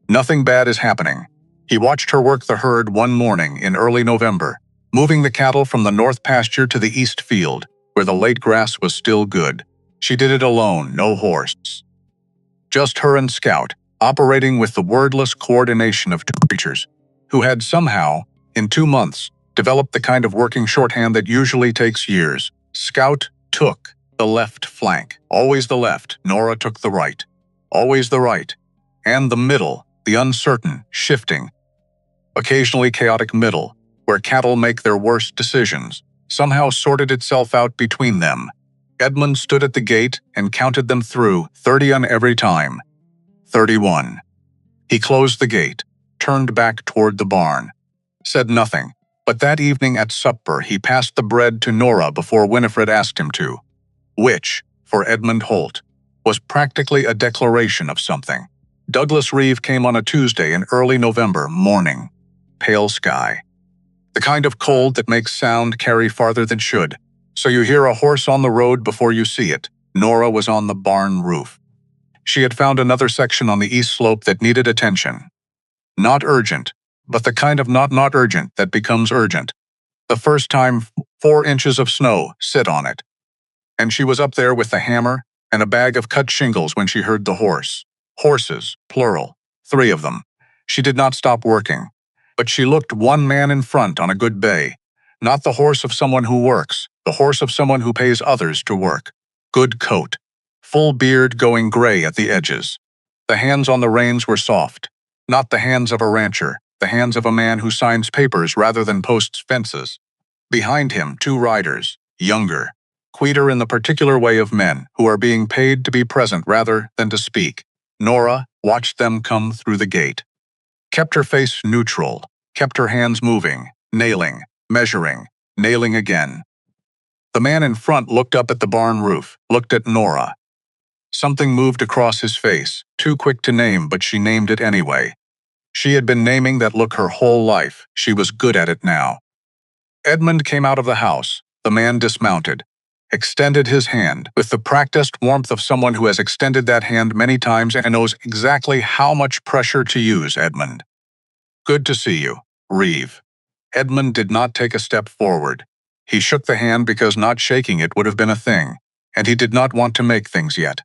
Nothing bad is happening. He watched her work the herd one morning in early November, moving the cattle from the north pasture to the east field, where the late grass was still good. She did it alone, no horse. Just her and Scout, operating with the wordless coordination of two creatures, who had somehow, in 2 months, developed the kind of working shorthand that usually takes years. Scout took the left flank, always the left. Nora took the right, always the right. And the middle, the uncertain, shifting, occasionally chaotic middle, where cattle make their worst decisions, somehow sorted itself out between them. Edmund stood at the gate and counted them through, 30 on every time. 31. He closed the gate, turned back toward the barn, said nothing, but that evening at supper he passed the bread to Nora before Winifred asked him to, which, for Edmund Holt, was practically a declaration of something. Douglas Reeve came on a Tuesday in early November morning. Pale sky. The kind of cold that makes sound carry farther than should, so you hear a horse on the road before you see it. Nora was on the barn roof. She had found another section on the east slope that needed attention. Not urgent, but the kind of not urgent that becomes urgent. The first time 4 inches of snow sit on it. And she was up there with the hammer and a bag of cut shingles when she heard the horse. Horses, plural, 3 of them. She did not stop working, but she looked one man in front on a good bay. Not the horse of someone who works, the horse of someone who pays others to work. Good coat. Full beard going gray at the edges. The hands on the reins were soft. Not the hands of a rancher, the hands of a man who signs papers rather than posts fences. Behind him, 2 riders, younger, quieter in the particular way of men who are being paid to be present rather than to speak. Nora watched them come through the gate. Kept her face neutral, kept her hands moving, nailing, measuring, nailing again. The man in front looked up at the barn roof, looked at Nora. Something moved across his face, too quick to name, but she named it anyway. She had been naming that look her whole life. She was good at it now. Edmund came out of the house. The man dismounted, extended his hand with the practiced warmth of someone who has extended that hand many times and knows exactly how much pressure to use. Edmund. Good to see you, Reeve. Edmund did not take a step forward. He shook the hand because not shaking it would have been a thing, and he did not want to make things yet.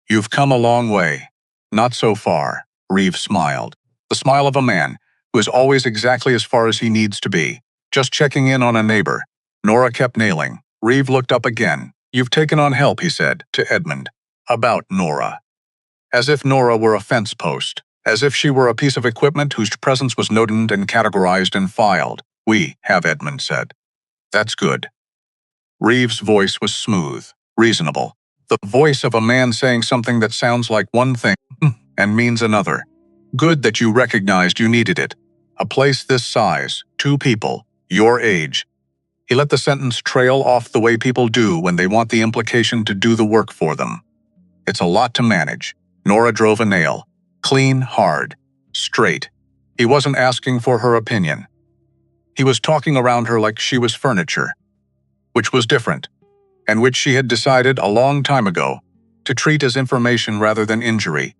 You've come a long way. Not so far, Reeve smiled. The smile of a man who is always exactly as far as he needs to be, just checking in on a neighbor. Nora kept nailing. Reeve looked up again. You've taken on help, he said, to Edmund. About Nora. As if Nora were a fence post. As if she were a piece of equipment whose presence was noted and categorized and filed. We have, Edmund said. That's good. Reeve's voice was smooth, reasonable. The voice of a man saying something that sounds like one thing and means another. Good that you recognized you needed it. A place this size, 2 people, your age. He let the sentence trail off the way people do when they want the implication to do the work for them. It's a lot to manage. Nora drove a nail. Clean, hard, straight. He wasn't asking for her opinion. He was talking around her like she was furniture, which was different, and which she had decided a long time ago to treat as information rather than injury.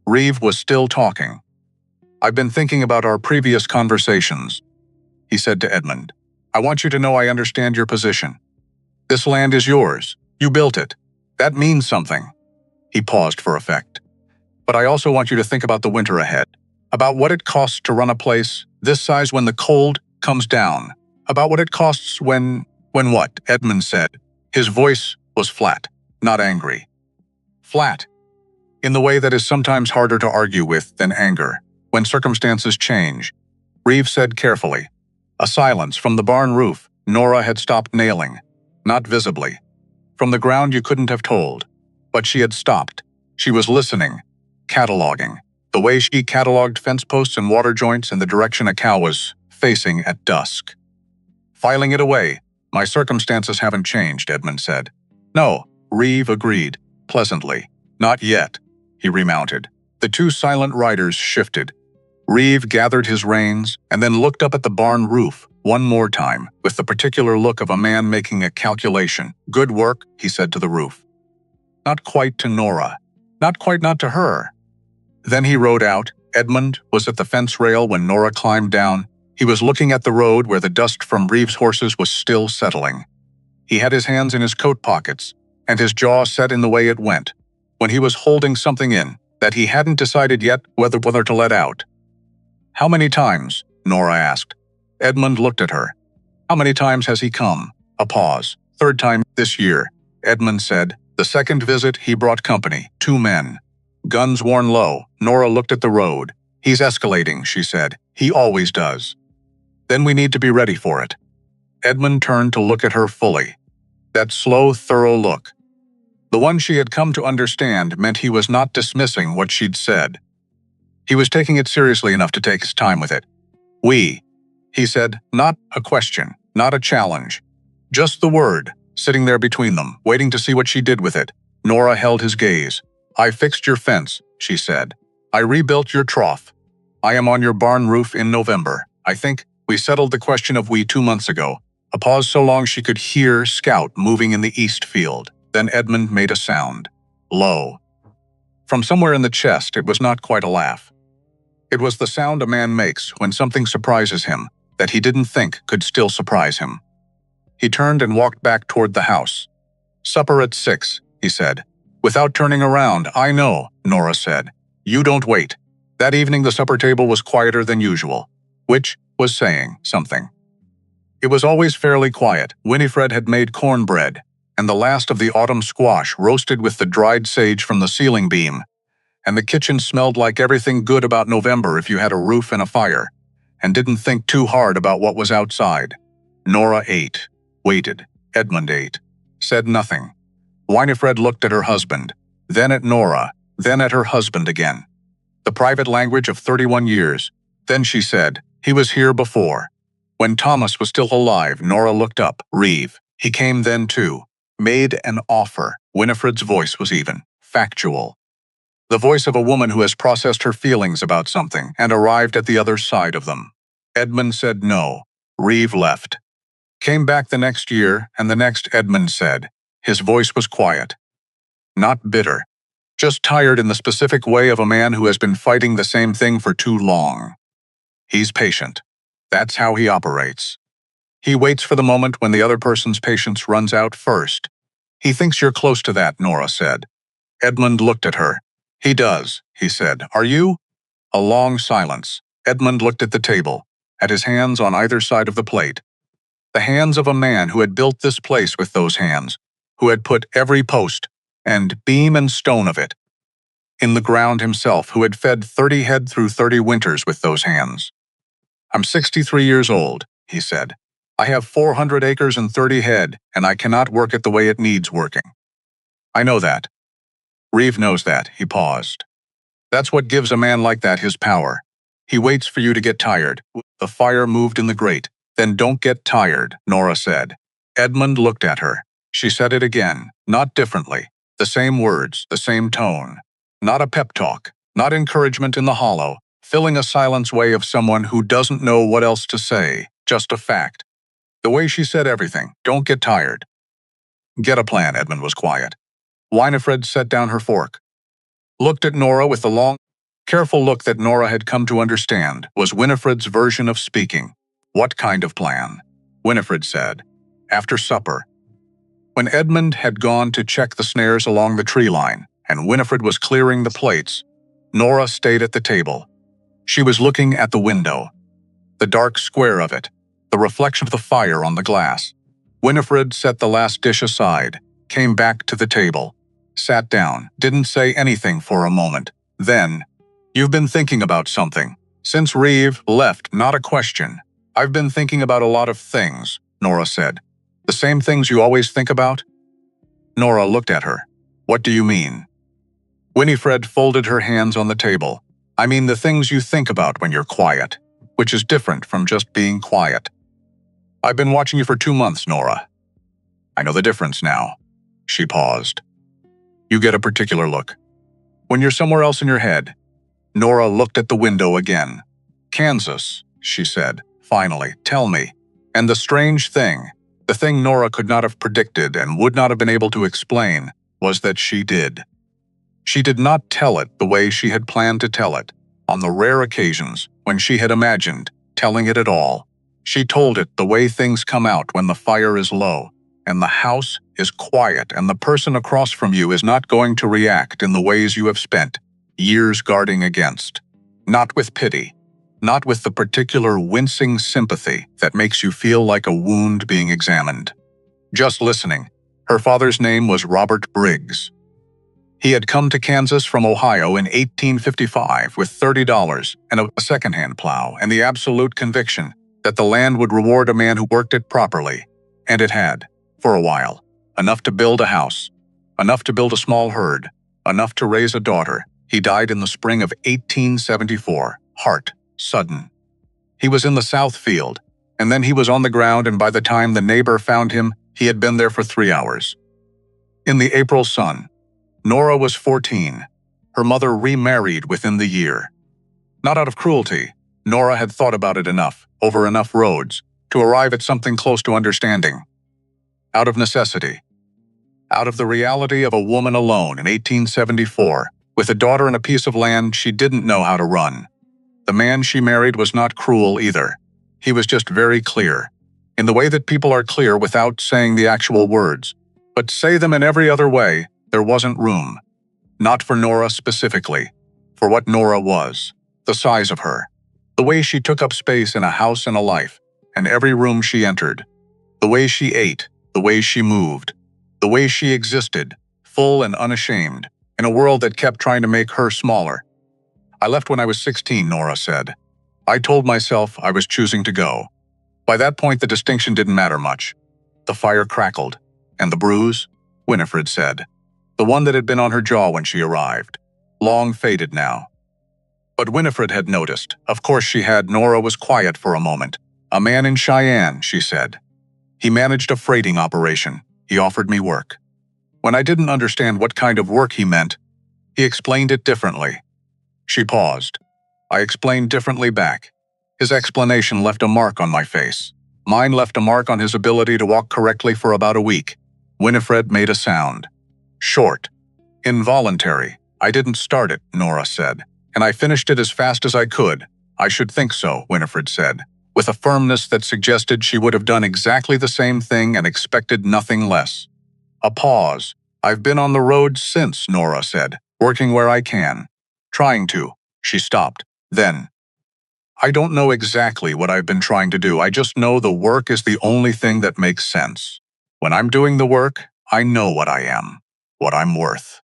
Reeve was still talking. I've been thinking about our previous conversations, he said to Edmund. I want you to know I understand your position. This land is yours. You built it. That means something. He paused for effect. But I also want you to think about the winter ahead, about what it costs to run a place this size when the cold comes down, about what it costs when what? Edmund said. His voice was flat, not angry. Flat. in the way that is sometimes harder to argue with than anger, when circumstances change. Reeve said carefully. A silence from the barn roof. Nora had stopped nailing. Not visibly. From the ground you couldn't have told. But she had stopped. She was listening, cataloging, the way she cataloged fence posts and water joints in the direction a cow was facing at dusk. Filing it away. My circumstances haven't changed, Edmund said. No, Reeve agreed, pleasantly. Not yet. He remounted. The two silent riders shifted. Reeve gathered his reins and then looked up at the barn roof one more time, with the particular look of a man making a calculation. Good work, he said to the roof. Not quite to Nora. Not to her. Then he rode out. Edmund was at the fence rail when Nora climbed down. He was looking at the road where the dust from Reeve's horses was still settling. He had his hands in his coat pockets, and his jaw set in the way it went, when he was holding something in that he hadn't decided yet whether to let out. How many times? Nora asked. Edmund looked at her. How many times has he come? A pause. Third time this year, Edmund said. The second visit he brought company, 2 men. Guns worn low. Nora looked at the road. He's escalating, she said. He always does. Then we need to be ready for it. Edmund turned to look at her fully. That slow, thorough look. The one she had come to understand meant he was not dismissing what she'd said. He was taking it seriously enough to take his time with it. We, he said, not a question, not a challenge. Just the word, sitting there between them, waiting to see what she did with it. Nora held his gaze. I fixed your fence, she said. I rebuilt your trough. I am on your barn roof in November. I think we settled the question of we 2 months ago. A pause so long she could hear Scout moving in the east field. Then Edmund made a sound. Low. From somewhere in the chest, it was not quite a laugh. It was the sound a man makes when something surprises him that he didn't think could still surprise him. He turned and walked back toward the house. Supper at 6, he said. Without turning around, I know, Nora said. You don't wait. That evening the supper table was quieter than usual, which was saying something. It was always fairly quiet. Winifred had made cornbread, and the last of the autumn squash roasted with the dried sage from the ceiling beam, and the kitchen smelled like everything good about November if you had a roof and a fire, and didn't think too hard about what was outside. Nora ate, waited. Edmund ate, said nothing. Winifred looked at her husband, then at Nora, then at her husband again. The private language of 31 years. Then she said, he was here before. When Thomas was still alive, Nora looked up. Reeve. He came then too. Made an offer. Winifred's voice was even, factual. The voice of a woman who has processed her feelings about something and arrived at the other side of them. Edmund said no. Reeve left. Came back the next year, and the next, Edmund said. His voice was quiet. Not bitter. Just tired in the specific way of a man who has been fighting the same thing for too long. He's patient. That's how he operates. He waits for the moment when the other person's patience runs out first. He thinks you're close to that, Nora said. Edmund looked at her. He does, he said. Are you? A long silence. Edmund looked at the table, at his hands on either side of the plate. The hands of a man who had built this place with those hands, who had put every post and beam and stone of it in the ground himself, who had fed 30 head through 30 winters with those hands. I'm 63 years old, he said. I have 400 acres and 30 head, and I cannot work it the way it needs working. I know that. Reeve knows that, he paused. That's what gives a man like that his power. He waits for you to get tired. The fire moved in the grate. Then don't get tired, Nora said. Edmund looked at her. She said it again, not differently. The same words, the same tone. Not a pep talk, not encouragement in the hollow, filling a silence way of someone who doesn't know what else to say, just a fact. The way she said everything, don't get tired. Get a plan, Edmund was quiet. Winifred set down her fork. Looked at Nora with the long, careful look that Nora had come to understand was Winifred's version of speaking. What kind of plan? Winifred said. After supper. When Edmund had gone to check the snares along the tree line, and Winifred was clearing the plates, Nora stayed at the table. She was looking at the window. The dark square of it, the reflection of the fire on the glass. Winifred set the last dish aside, came back to the table. sat down, didn't say anything for a moment. Then, "You've been thinking about something. Since Reeve left, not a question." "I've been thinking about a lot of things," Nora said. "The same things you always think about?" Nora looked at her. "What do you mean?" Winifred folded her hands on the table. "I mean the things you think about when you're quiet, which is different from just being quiet." "I've been watching you for 2 months, Nora. I know the difference now." She paused. "You get a particular look. When you're somewhere else in your head." Nora looked at the window again. "Kansas," she said, finally, "tell me." And the strange thing, the thing Nora could not have predicted and would not have been able to explain, was that she did. She did not tell it the way she had planned to tell it, on the rare occasions when she had imagined telling it at all. She told it the way things come out when the fire is low, and the house is quiet, and the person across from you is not going to react in the ways you have spent years guarding against. Not with pity, not with the particular wincing sympathy that makes you feel like a wound being examined. Just listening. Her father's name was Robert Briggs. He had come to Kansas from Ohio in 1855 with $30 and a second-hand plow and the absolute conviction that the land would reward a man who worked it properly. And it had, for a while, enough to build a house, enough to build a small herd, enough to raise a daughter. He died in the spring of 1874, heart sudden. He was in the south field, and then he was on the ground, and by the time the neighbor found him, he had been there for 3 hours. In the April sun, Nora was 14. Her mother remarried within the year. Not out of cruelty. Nora had thought about it enough, over enough roads, to arrive at something close to understanding. Out of necessity. Out of the reality of a woman alone in 1874, with a daughter and a piece of land she didn't know how to run. The man she married was not cruel either. He was just very clear, in the way that people are clear without saying the actual words, but say them in every other way. There wasn't room. Not for Nora specifically, for what Nora was, the size of her, the way she took up space in a house and a life, and every room she entered, the way she ate, the way she moved, the way she existed, full and unashamed, in a world that kept trying to make her smaller. "I left when I was 16, Nora said. I told myself I was choosing to go. By that point, the distinction didn't matter much. The fire crackled. And the bruise?" Winifred said. The one that had been on her jaw when she arrived. Long faded now. But Winifred had noticed. Of course she had. Nora was quiet for a moment. "A man in Cheyenne," she said. "He managed a freighting operation. He offered me work. When I didn't understand what kind of work he meant, he explained it differently." She paused. I explained differently back. His explanation left a mark on my face. Mine left a mark on his ability to walk correctly for about a week. Winifred made a sound. Short. Involuntary. "I didn't start it," Nora said, "and I finished it as fast as I could." "I should think so," Winifred said, with a firmness that suggested she would have done exactly the same thing and expected nothing less. A pause. "I've been on the road since," Nora said, "working where I can. Trying to." She stopped. Then, "I don't know exactly what I've been trying to do. I just know the work is the only thing that makes sense. When I'm doing the work, I know what I am, what I'm worth.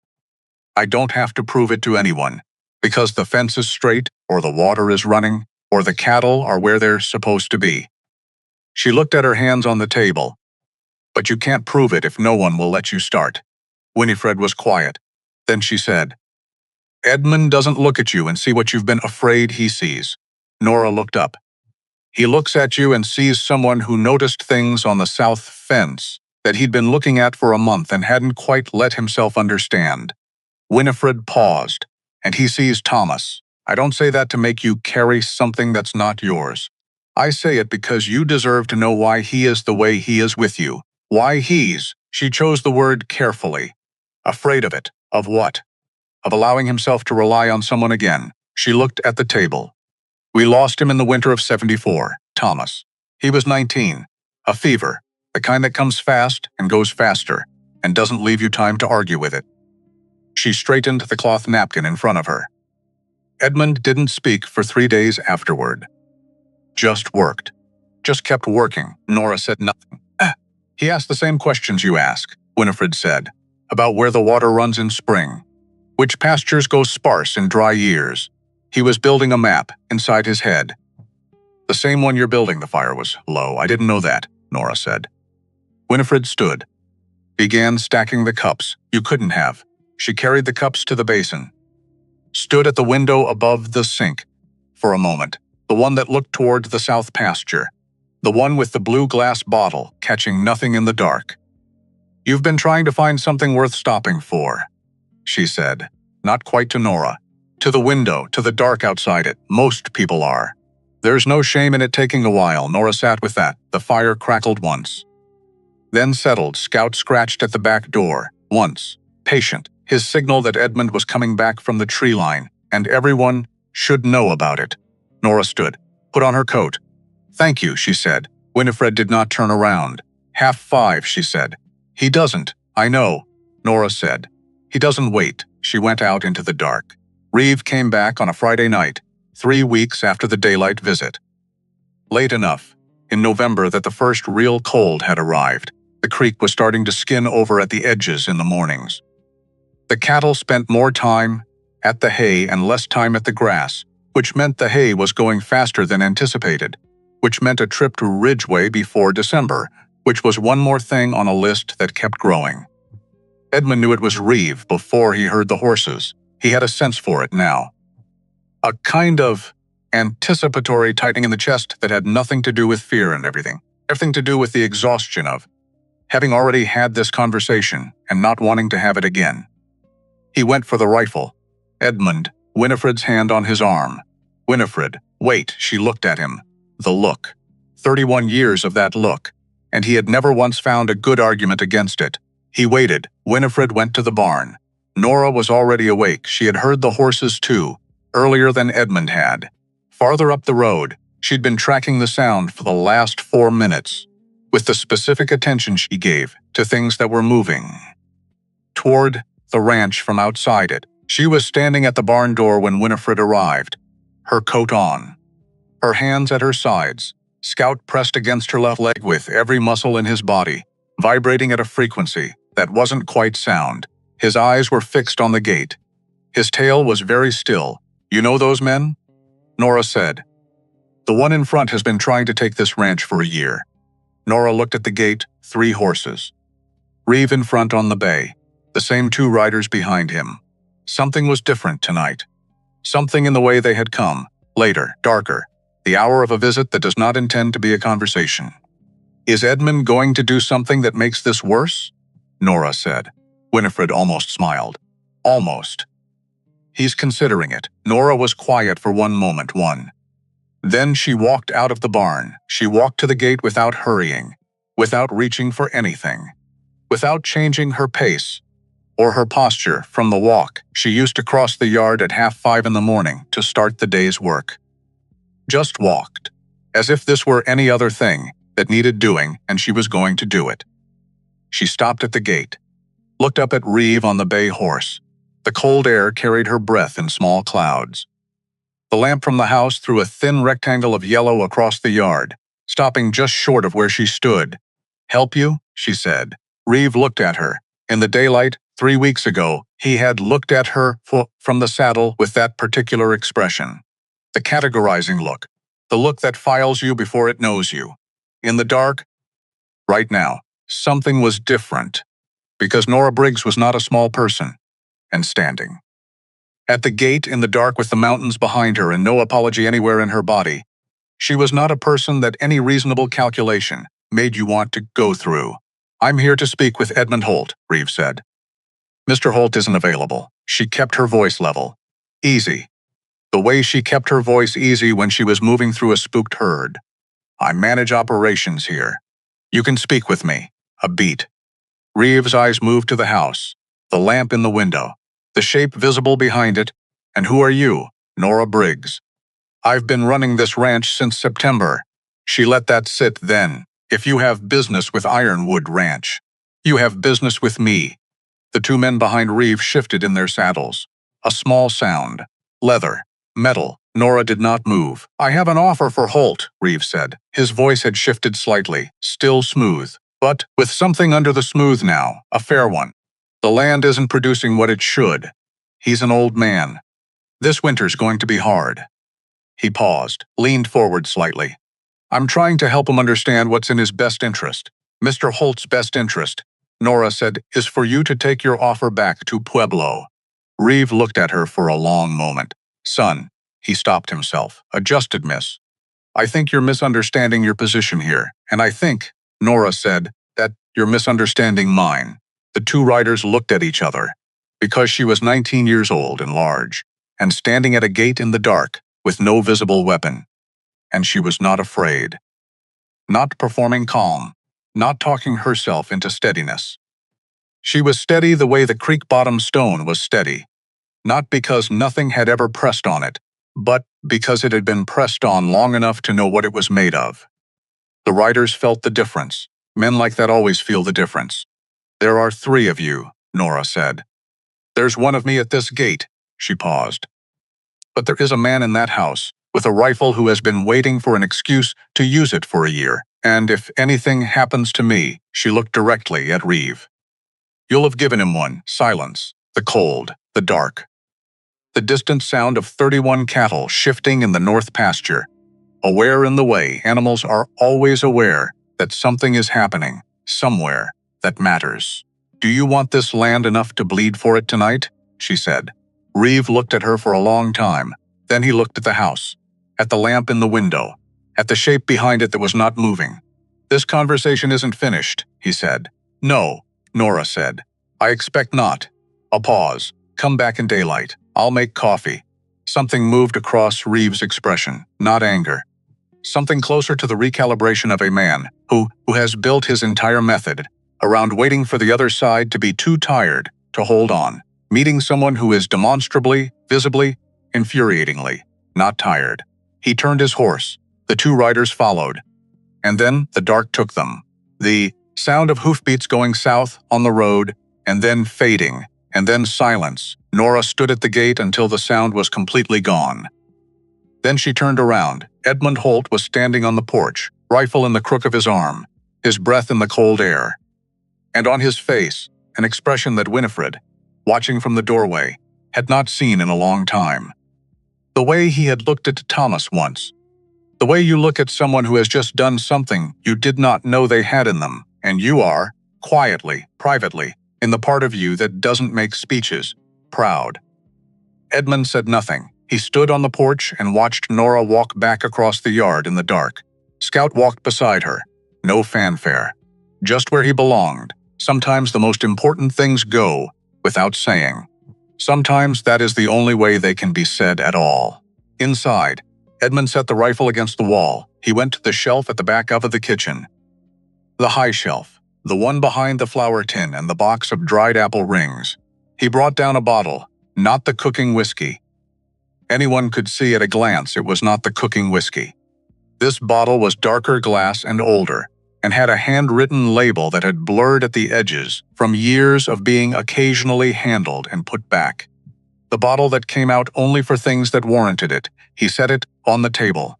I don't have to prove it to anyone, because the fence is straight, or the water is running, or the cattle are where they're supposed to be." She looked at her hands on the table. "But you can't prove it if no one will let you start." Winifred was quiet. Then she said, "Edmund doesn't look at you and see what you've been afraid he sees." Nora looked up. "He looks at you and sees someone who noticed things on the south fence that he'd been looking at for a month and hadn't quite let himself understand." Winifred paused. "And he sees Thomas. I don't say that to make you carry something that's not yours. I say it because you deserve to know why he is the way he is with you. Why he's," she chose the word carefully, "afraid of it." Of what? Of allowing himself to rely on someone again. She looked at the table. "We lost him in the winter of 74, Thomas. He was 19. A fever, the kind that comes fast and goes faster, and doesn't leave you time to argue with it." She straightened the cloth napkin in front of her. "Edmund didn't speak for 3 days afterward. Just worked. Just kept working." Nora said nothing. He asked the same questions you ask," Winifred said. about where the water runs in spring, which pastures go sparse in dry years. He was building a map inside his head. The same one you're building. The fire was low. I didn't know that, Nora said. Winifred stood, began stacking the cups. You couldn't have. She carried the cups to the basin, stood at the window above the sink for a moment, the one that looked toward the south pasture, the one with the blue glass bottle catching nothing in the dark. You've been trying to find something worth stopping for, she said, not quite to Nora. To the window, to the dark outside it. Most people are. There's no shame in it taking a while. Nora sat with that. The fire crackled once, then settled. Scout scratched at the back door, once, patient, his signal that Edmund was coming back from the tree line, and everyone should know about it. Nora stood, put on her coat. Thank you, she said. Winifred did not turn around. 5:30, she said. He doesn't, I know, Nora said. He doesn't wait. She went out into the dark. Reeve came back on a Friday night, 3 weeks after the daylight visit. Late enough, in November, that the first real cold had arrived. The creek was starting to skin over at the edges in the mornings. The cattle spent more time at the hay and less time at the grass, which meant the hay was going faster than anticipated, which meant a trip to Ridgeway before December, which was one more thing on a list that kept growing. Edmund knew it was Reeve before he heard the horses. He had a sense for it now. A kind of anticipatory tightening in the chest that had nothing to do with fear and everything to do with the exhaustion of having already had this conversation and not wanting to have it again. He went for the rifle. Edmund, Winifred's hand on his arm. Winifred, wait, she looked at him. The look. 31 years of that look, and he had never once found a good argument against it. He waited. Winifred went to the barn. Nora was already awake. She had heard the horses too, earlier than Edmund had. Farther up the road, she'd been tracking the sound for the last 4 minutes, with the specific attention she gave to things that were moving toward the ranch from outside it. She was standing at the barn door when Winifred arrived, her coat on, her hands at her sides, Scout pressed against her left leg with every muscle in his body, vibrating at a frequency that wasn't quite sound. His eyes were fixed on the gate. His tail was very still. You know those men? Nora said. The one in front has been trying to take this ranch for a year. Nora looked at the gate, 3 horses. Reeve in front on the bay, the same 2 riders behind him. Something was different tonight. Something in the way they had come, later, darker, the hour of a visit that does not intend to be a conversation. Is Edmund going to do something that makes this worse? Nora said. Winifred almost smiled. Almost. He's considering it. Nora was quiet for one moment. Then she walked out of the barn. She walked to the gate without hurrying, without reaching for anything, without changing her pace or her posture from the walk she used to cross the yard at 5:30 in the morning to start the day's work. Just walked, as if this were any other thing that needed doing and she was going to do it. She stopped at the gate, looked up at Reeve on the bay horse. The cold air carried her breath in small clouds. The lamp from the house threw a thin rectangle of yellow across the yard, stopping just short of where she stood. Help you? She said. Reeve looked at her. In the daylight, 3 weeks ago, he had looked at her from the saddle with that particular expression. The categorizing look. The look that files you before it knows you. In the dark, right now, something was different, because Nora Briggs was not a small person, and standing at the gate in the dark with the mountains behind her and no apology anywhere in her body. She was not a person that any reasonable calculation made you want to go through. I'm here to speak with Edmund Holt, Reeve said. Mr. Holt isn't available. She kept her voice level. Easy. The way she kept her voice easy when she was moving through a spooked herd. I manage operations here. You can speak with me. A beat. Reeve's eyes moved to the house, the lamp in the window, the shape visible behind it. And who are you? Nora Briggs. I've been running this ranch since September. She let that sit then. If you have business with Ironwood Ranch, you have business with me. The 2 men behind Reeve shifted in their saddles. A small sound. Leather. Metal. Nora did not move. I have an offer for Holt, Reeve said. His voice had shifted slightly, still smooth, but with something under the smooth now, a fair one. The land isn't producing what it should. He's an old man. This winter's going to be hard. He paused, leaned forward slightly. I'm trying to help him understand what's in his best interest. Mr. Holt's best interest, Nora said, is for you to take your offer back to Pueblo. Reeve looked at her for a long moment. Son, he stopped himself. Adjusted, miss. I think you're misunderstanding your position here, and I think, Nora said, that you're misunderstanding mine. The two riders looked at each other, because she was 19 years old and large, and standing at a gate in the dark, with no visible weapon. And she was not afraid. Not performing calm, not talking herself into steadiness. She was steady the way the creek-bottom stone was steady, not because nothing had ever pressed on it, but because it had been pressed on long enough to know what it was made of. The riders felt the difference. Men like that always feel the difference. There are 3 of you, Nora said. There's one of me at this gate, she paused. But there is a man in that house, with a rifle who has been waiting for an excuse to use it for a year, and if anything happens to me, she looked directly at Reeve. You'll have given him one. Silence, the cold, the dark. The distant sound of 31 cattle shifting in the north pasture. Aware in the way animals are always aware that something is happening, somewhere, that matters. Do you want this land enough to bleed for it tonight? She said. Reeve looked at her for a long time. Then he looked at the house, at the lamp in the window, at the shape behind it that was not moving. This conversation isn't finished, he said. No, Nora said. I expect not. A pause. Come back in daylight. I'll make coffee. Something moved across Reeve's expression, not anger. Something closer to the recalibration of a man who has built his entire method around waiting for the other side to be too tired to hold on, meeting someone who is demonstrably, visibly, infuriatingly not tired. He turned his horse. The 2 riders followed. And then the dark took them. The sound of hoofbeats going south on the road, and then fading, and then silence. Nora stood at the gate until the sound was completely gone. Then she turned around. Edmund Holt was standing on the porch, rifle in the crook of his arm, his breath in the cold air. And on his face, an expression that Winifred, watching from the doorway, had not seen in a long time. The way he had looked at Thomas once. The way you look at someone who has just done something you did not know they had in them, and you are, quietly, privately, in the part of you that doesn't make speeches, proud. Edmund said nothing. He stood on the porch and watched Nora walk back across the yard in the dark. Scout walked beside her. No fanfare. Just where he belonged. Sometimes the most important things go without saying. Sometimes that is the only way they can be said at all. Inside, Edmund set the rifle against the wall. He went to the shelf at the back of the kitchen. The high shelf, the one behind the flour tin and the box of dried apple rings. He brought down a bottle, not the cooking whiskey. Anyone could see at a glance it was not the cooking whiskey. This bottle was darker glass and older, and had a handwritten label that had blurred at the edges from years of being occasionally handled and put back. The bottle that came out only for things that warranted it. He set it on the table.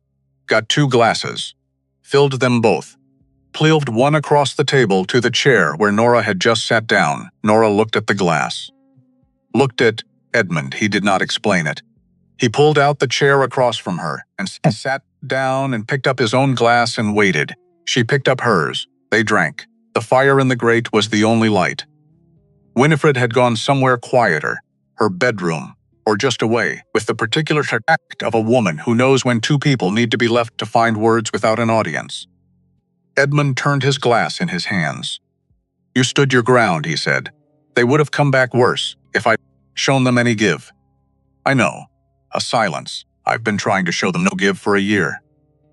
Got 2 glasses. Filled them both. Pleeled one across the table to the chair where Nora had just sat down. Nora looked at the glass. Looked at Edmund. He did not explain it. He pulled out the chair across from her and sat down and picked up his own glass and waited. She picked up hers. They drank. The fire in the grate was the only light. Winifred had gone somewhere quieter, her bedroom, or just away, with the particular tact of a woman who knows when 2 people need to be left to find words without an audience. Edmund turned his glass in his hands. You stood your ground, he said. They would have come back worse if I'd shown them any give. I know. A silence. I've been trying to show them no give for a year.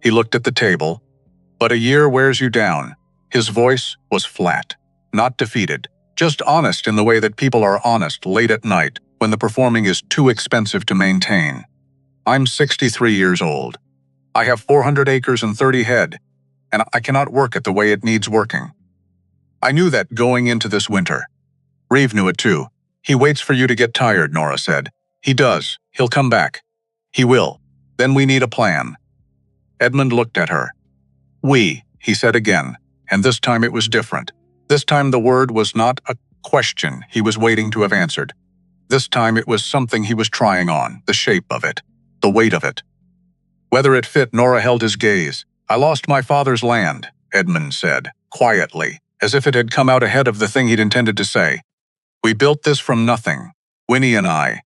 He looked at the table. But a year wears you down. His voice was flat, not defeated, just honest in the way that people are honest late at night when the performing is too expensive to maintain. I'm 63 years old. I have 400 acres and 30 head, and I cannot work it the way it needs working. I knew that going into this winter. Reeve knew it too. He waits for you to get tired, Nora said. He does. He'll come back. He will. Then we need a plan. Edmund looked at her. We, he said again, and this time it was different. This time the word was not a question he was waiting to have answered. This time it was something he was trying on, the shape of it, the weight of it. Whether it fit, Nora held his gaze. "I lost my father's land," Edmund said, quietly, as if it had come out ahead of the thing he'd intended to say. "We built this from nothing, Winnie and I.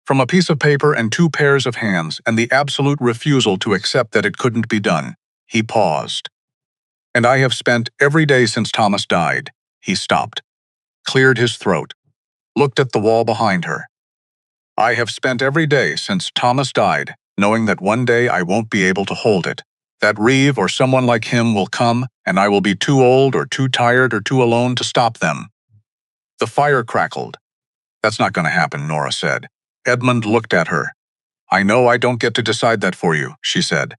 From a piece of paper and 2 pairs of hands and the absolute refusal to accept that it couldn't be done." He paused. "And I have spent every day since Thomas died." He stopped, cleared his throat, looked at the wall behind her. "I have spent every day since Thomas died, knowing that one day I won't be able to hold it. That Reeve or someone like him will come, and I will be too old or too tired or too alone to stop them." The fire crackled. "That's not going to happen," Nora said. Edmund looked at her. "I know I don't get to decide that for you," she said.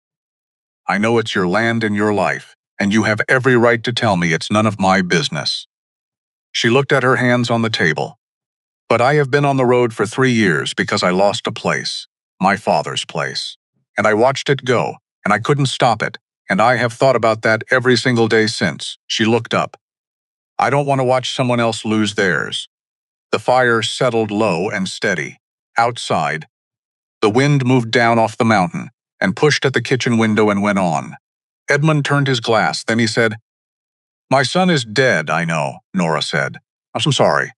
"I know it's your land and your life, and you have every right to tell me it's none of my business." She looked at her hands on the table. "But I have been on the road for 3 years because I lost a place, my father's place. And I watched it go, and I couldn't stop it, and I have thought about that every single day since." She looked up. "I don't want to watch someone else lose theirs." The fire settled low and steady. Outside, the wind moved down off the mountain and pushed at the kitchen window and went on. Edmund turned his glass, then he said, "My son is dead, I know," Nora said. "I'm sorry.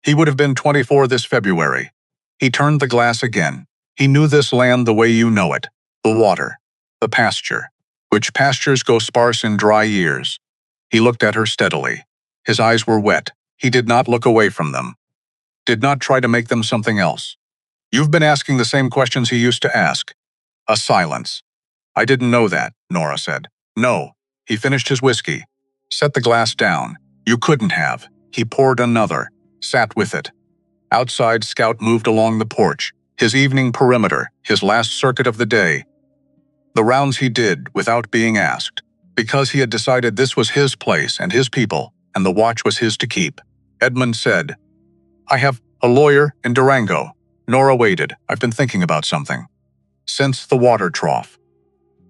He would have been 24 this February." He turned the glass again. "He knew this land the way you know it, the water, the pasture, which pastures go sparse in dry years." He looked at her steadily. His eyes were wet. He did not look away from them. Did not try to make them something else. "You've been asking the same questions he used to ask." A silence. "I didn't know that," Nora said. "No." He finished his whiskey, set the glass down. "You couldn't have." He poured another, sat with it. Outside, Scout moved along the porch, his evening perimeter, his last circuit of the day. The rounds he did without being asked, because he had decided this was his place and his people, and the watch was his to keep. Edmund said, "I have a lawyer in Durango." Nora waited. "I've been thinking about something. Since the water trough.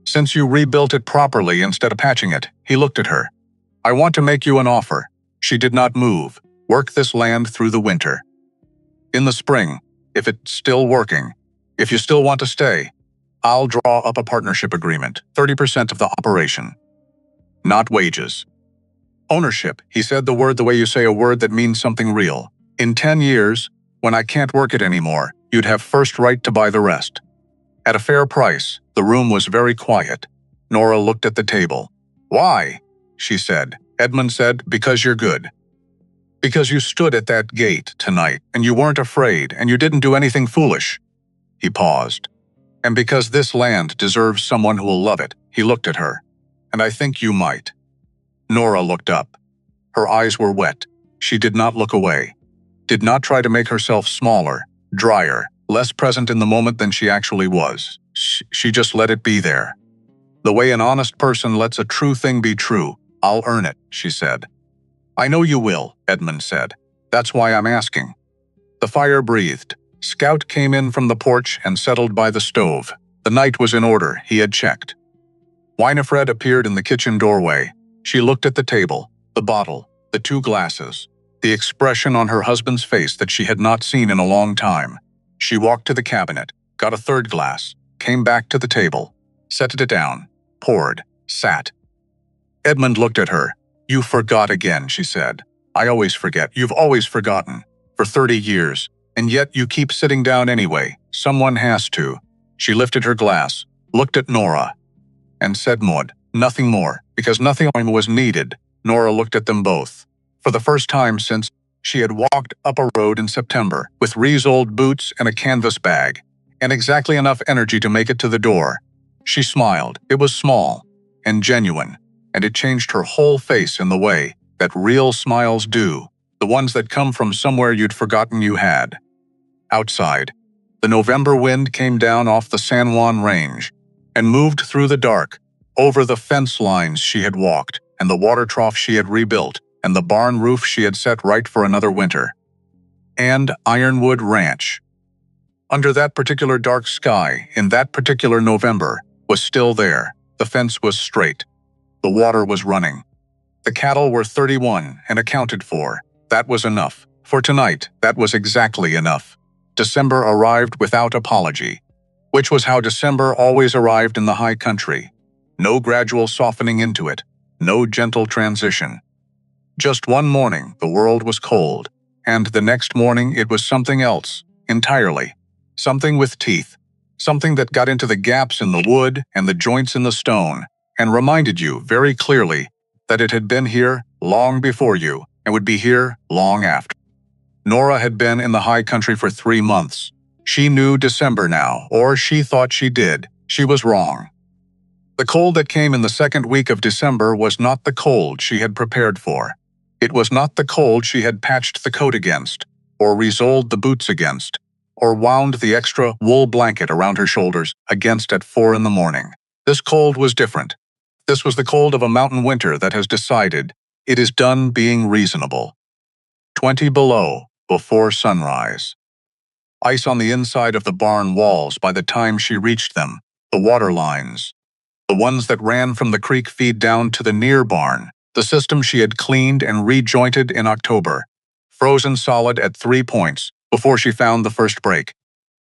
Since you rebuilt it properly instead of patching it." He looked at her. "I want to make you an offer." She did not move. "Work this land through the winter. In the spring, if it's still working, if you still want to stay, I'll draw up a partnership agreement, 30% of the operation. Not wages. Ownership." He said the word the way you say a word that means something real. "In 10 years, when I can't work it anymore, you'd have first right to buy the rest. At a fair price." The room was very quiet. Nora looked at the table. "Why?" she said. Edmund said, "Because you're good. Because you stood at that gate tonight, and you weren't afraid, and you didn't do anything foolish." He paused. "And because this land deserves someone who will love it." He looked at her. "And I think you might." Nora looked up. Her eyes were wet. She did not look away. Did not try to make herself smaller, drier, less present in the moment than she actually was. She just let it be there. "The way an honest person lets a true thing be true. I'll earn it," she said. "I know you will," Edmund said. "That's why I'm asking." The fire breathed. Scout came in from the porch and settled by the stove. The night was in order, he had checked. Winifred appeared in the kitchen doorway. She looked at the table, the bottle, the 2 glasses, the expression on her husband's face that she had not seen in a long time. She walked to the cabinet, got a 3rd glass, came back to the table, set it down, poured, sat. Edmund looked at her. "You forgot again," she said. "I always forget. You've always forgotten. For 30 years. And yet you keep sitting down anyway. Someone has to." She lifted her glass, looked at Nora, and said nothing more, because nothing was needed. Nora looked at them both. For the first time since she had walked up a road in September, with Ree's old boots and a canvas bag, and exactly enough energy to make it to the door. She smiled. It was small and genuine, and it changed her whole face in the way that real smiles do, the ones that come from somewhere you'd forgotten you had. Outside, the November wind came down off the San Juan Range and moved through the dark, over the fence lines she had walked, and the water trough she had rebuilt, and the barn roof she had set right for another winter. And Ironwood Ranch, under that particular dark sky, in that particular November, was still there. The fence was straight. The water was running. The cattle were 31 and accounted for. That was enough. For tonight, that was exactly enough. December arrived without apology, which was how December always arrived in the high country. No gradual softening into it, no gentle transition. Just one morning, the world was cold, and the next morning it was something else, entirely. Something with teeth, something that got into the gaps in the wood and the joints in the stone, and reminded you very clearly that it had been here long before you and would be here long after. Nora had been in the high country for 3 months. She knew December now, or she thought she did. She was wrong. The cold that came in the second week of December was not the cold she had prepared for. It was not the cold she had patched the coat against, or resoled the boots against, or wound the extra wool blanket around her shoulders against at 4 in the morning. This cold was different. This was the cold of a mountain winter that has decided it is done being reasonable. 20 below, before sunrise. Ice on the inside of the barn walls by the time she reached them, the water lines. The ones that ran from the creek feed down to the near barn, the system she had cleaned and rejointed in October, frozen solid at 3 points before she found the first break.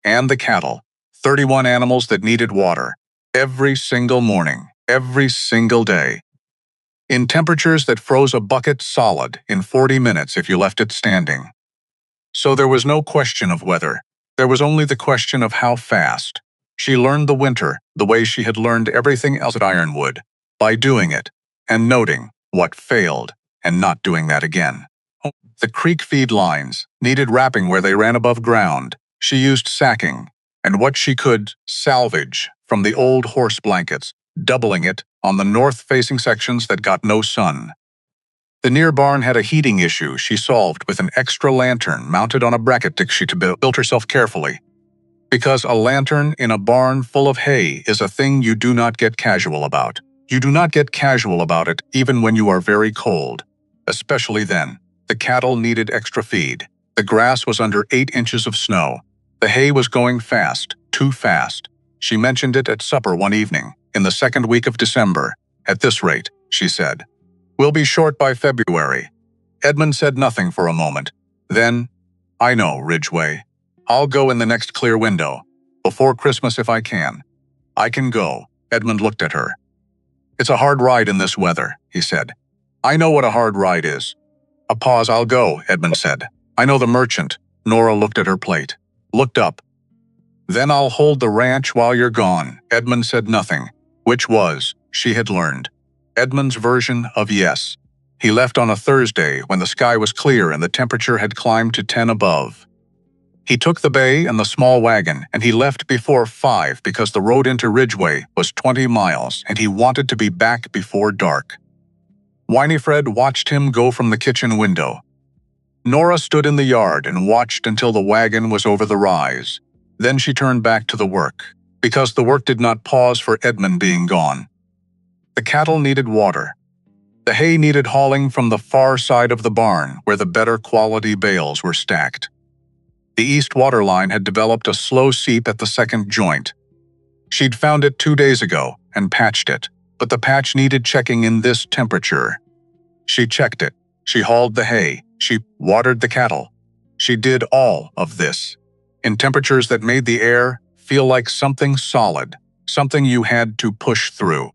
And the cattle, 31 animals that needed water, every single morning, every single day. In temperatures that froze a bucket solid in 40 minutes if you left it standing. So there was no question of weather. There was only the question of how fast. She learned the winter the way she had learned everything else at Ironwood, by doing it, and noting what failed, and not doing that again. The creek feed lines needed wrapping where they ran above ground. She used sacking, and what she could salvage from the old horse blankets, doubling it on the north-facing sections that got no sun. The near barn had a heating issue she solved with an extra lantern mounted on a bracket she built herself carefully. Because a lantern in a barn full of hay is a thing you do not get casual about. You do not get casual about it even when you are very cold. Especially then. The cattle needed extra feed. The grass was under 8 inches of snow. The hay was going fast, too fast. She mentioned it at supper one evening, in the second week of December. At this rate, she said, "We'll be short by February." Edmund said nothing for a moment. Then, "I know, Ridgway. I'll go in the next clear window. Before Christmas if I can. I can go." Edmund looked at her. "It's a hard ride in this weather," he said. "I know what a hard ride is." A pause. "I'll go," Edmund said. "I know the merchant." Nora looked at her plate. Looked up. "Then I'll hold the ranch while you're gone." Edmund said nothing, which was, she had learned, Edmund's version of yes. He left on a Thursday when the sky was clear and the temperature had climbed to 10 above. He took the bay and the small wagon, and he left before 5 because the road into Ridgway was 20 miles and he wanted to be back before dark. Winifred watched him go from the kitchen window. Nora stood in the yard and watched until the wagon was over the rise. Then she turned back to the work, because the work did not pause for Edmund being gone. The cattle needed water. The hay needed hauling from the far side of the barn where the better quality bales were stacked. The east water line had developed a slow seep at the second joint. She'd found it 2 days ago and patched it, but the patch needed checking in this temperature. She checked it. She hauled the hay. She watered the cattle. She did all of this in temperatures that made the air feel like something solid, something you had to push through,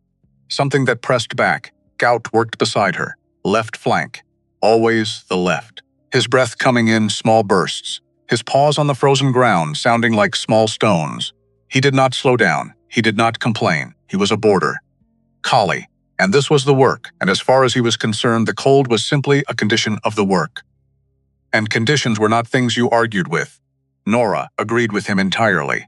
something that pressed back. Gout worked beside her, left flank, always the left. His breath coming in small bursts, his paws on the frozen ground sounding like small stones. He did not slow down. He did not complain. He was a border collie, and this was the work, and as far as he was concerned, the cold was simply a condition of the work. And conditions were not things you argued with. Nora agreed with him entirely.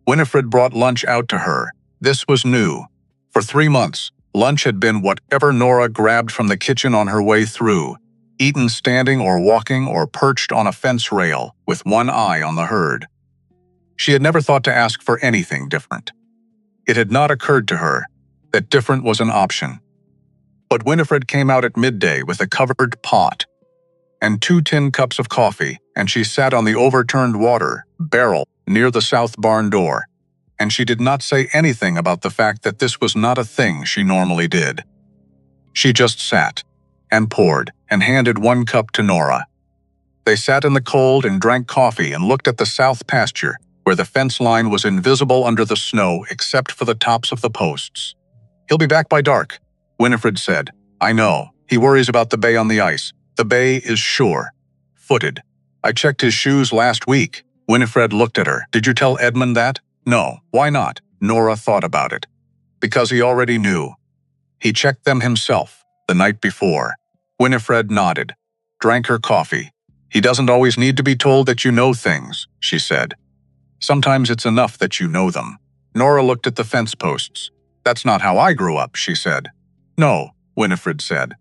Winifred brought lunch out to her. This was new. For 3 months, lunch had been whatever Nora grabbed from the kitchen on her way through, eaten standing or walking or perched on a fence rail with one eye on the herd. She had never thought to ask for anything different. It had not occurred to her that different was an option. But Winifred came out at midday with a covered pot and 2 tin cups of coffee, and she sat on the overturned water barrel near the south barn door, and she did not say anything about the fact that this was not a thing she normally did. She just sat. and poured and handed one cup to Nora. They sat in the cold and drank coffee and looked at the south pasture, where the fence line was invisible under the snow except for the tops of the posts. "He'll be back by dark," Winifred said. "I know. He worries about the bay on the ice. The bay is sure-footed. I checked his shoes last week." Winifred looked at her. "Did you tell Edmund that?" "No. Why not?" Nora thought about it. "Because he already knew. He checked them himself the night before." Winifred nodded, drank her coffee. "He doesn't always need to be told that you know things," she said. "Sometimes it's enough that you know them." Nora looked at the fence posts. "That's not how I grew up," she said. "No," Winifred said.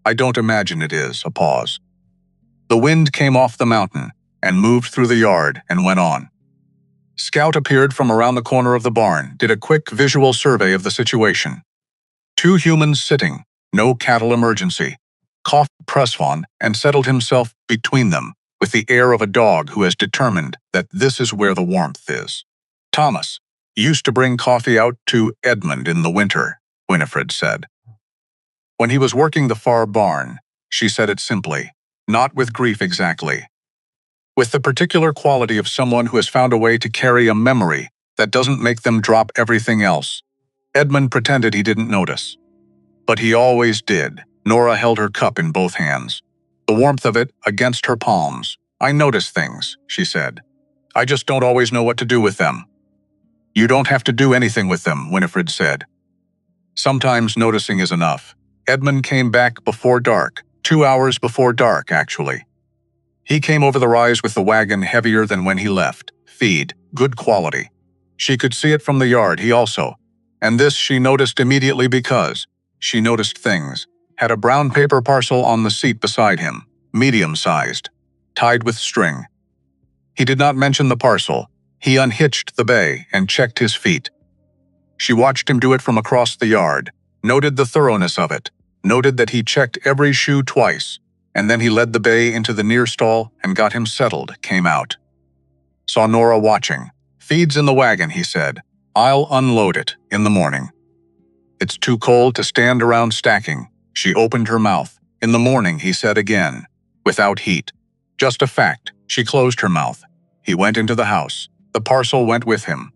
"I don't imagine it is." A pause. The wind came off the mountain and moved through the yard and went on. Scout appeared from around the corner of the barn, did a quick visual survey of the situation. 2 humans sitting, no cattle emergency. Coughed Pressvan and settled himself between them with the air of a dog who has determined that this is where the warmth is. "Thomas used to bring coffee out to Edmund in the winter," Winifred said. "When he was working the far barn," she said it simply, not with grief exactly. With the particular quality of someone who has found a way to carry a memory that doesn't make them drop everything else. Edmund pretended he didn't notice. But he always did. Nora held her cup in both hands, the warmth of it against her palms. "I notice things," she said. "I just don't always know what to do with them." "You don't have to do anything with them," Winifred said. "Sometimes noticing is enough." Edmund came back before dark, 2 hours before dark, actually. He came over the rise with the wagon heavier than when he left. Feed, good quality. She could see it from the yard, he also. And this she noticed immediately because she noticed things. Had a brown paper parcel on the seat beside him, medium-sized, tied with string. He did not mention the parcel. He unhitched the bay and checked his feet. She watched him do it from across the yard, noted the thoroughness of it, noted that he checked every shoe twice, and then he led the bay into the near stall and got him settled, came out. Saw Nora watching. "Feed's in the wagon," he said. "I'll unload it in the morning." "It's too cold to stand around stacking." She opened her mouth. "In the morning," he said again, "without heat." "Just a fact." She closed her mouth. He went into the house. The parcel went with him.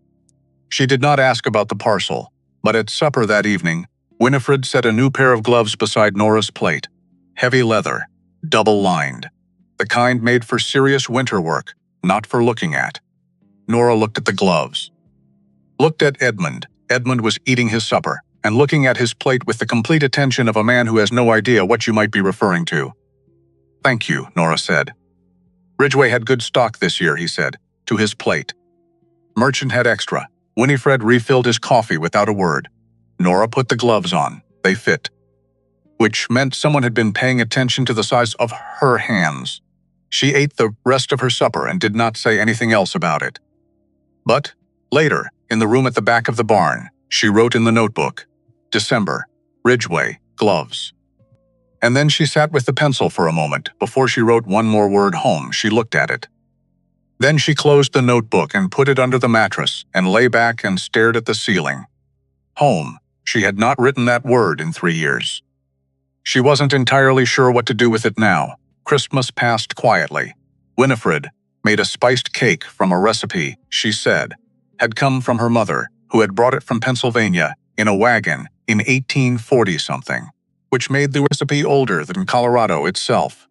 She did not ask about the parcel, but at supper that evening, Winifred set a new pair of gloves beside Nora's plate. Heavy leather, double-lined. The kind made for serious winter work, not for looking at. Nora looked at the gloves. Looked at Edmund. Edmund was eating his supper and looking at his plate with the complete attention of a man who has no idea what you might be referring to. "Thank you," Nora said. "Ridgway had good stock this year," he said, to his plate. "Merchant had extra." Winifred refilled his coffee without a word. Nora put the gloves on. They fit. Which meant someone had been paying attention to the size of her hands. She ate the rest of her supper and did not say anything else about it. But, later, in the room at the back of the barn, she wrote in the notebook, "December, Ridgway, gloves." And then she sat with the pencil for a moment before she wrote one more word, "home." She looked at it. Then she closed the notebook and put it under the mattress and lay back and stared at the ceiling. Home. She had not written that word in 3 years. She wasn't entirely sure what to do with it now. Christmas passed quietly. Winifred made a spiced cake from a recipe, she said, had come from her mother, who had brought it from Pennsylvania in a wagon in 1840-something, which made the recipe older than Colorado itself.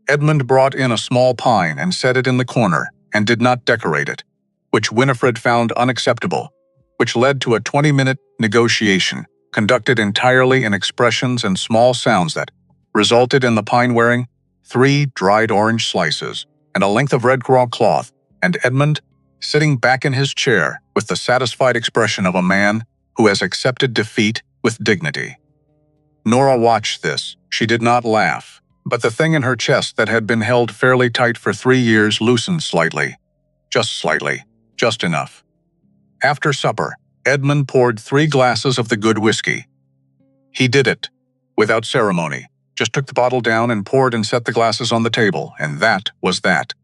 Edmund brought in a small pine and set it in the corner and did not decorate it, which Winifred found unacceptable, which led to a 20-minute negotiation conducted entirely in expressions and small sounds that resulted in the pine wearing 3 dried orange slices and a length of red raw cloth, and Edmund sitting back in his chair with the satisfied expression of a man who has accepted defeat with dignity. Nora watched this. She did not laugh, but the thing in her chest that had been held fairly tight for 3 years loosened slightly. Just slightly. Just enough. After supper, Edmund poured 3 glasses of the good whiskey. He did it, without ceremony, just took the bottle down and poured and set the glasses on the table, and that was that.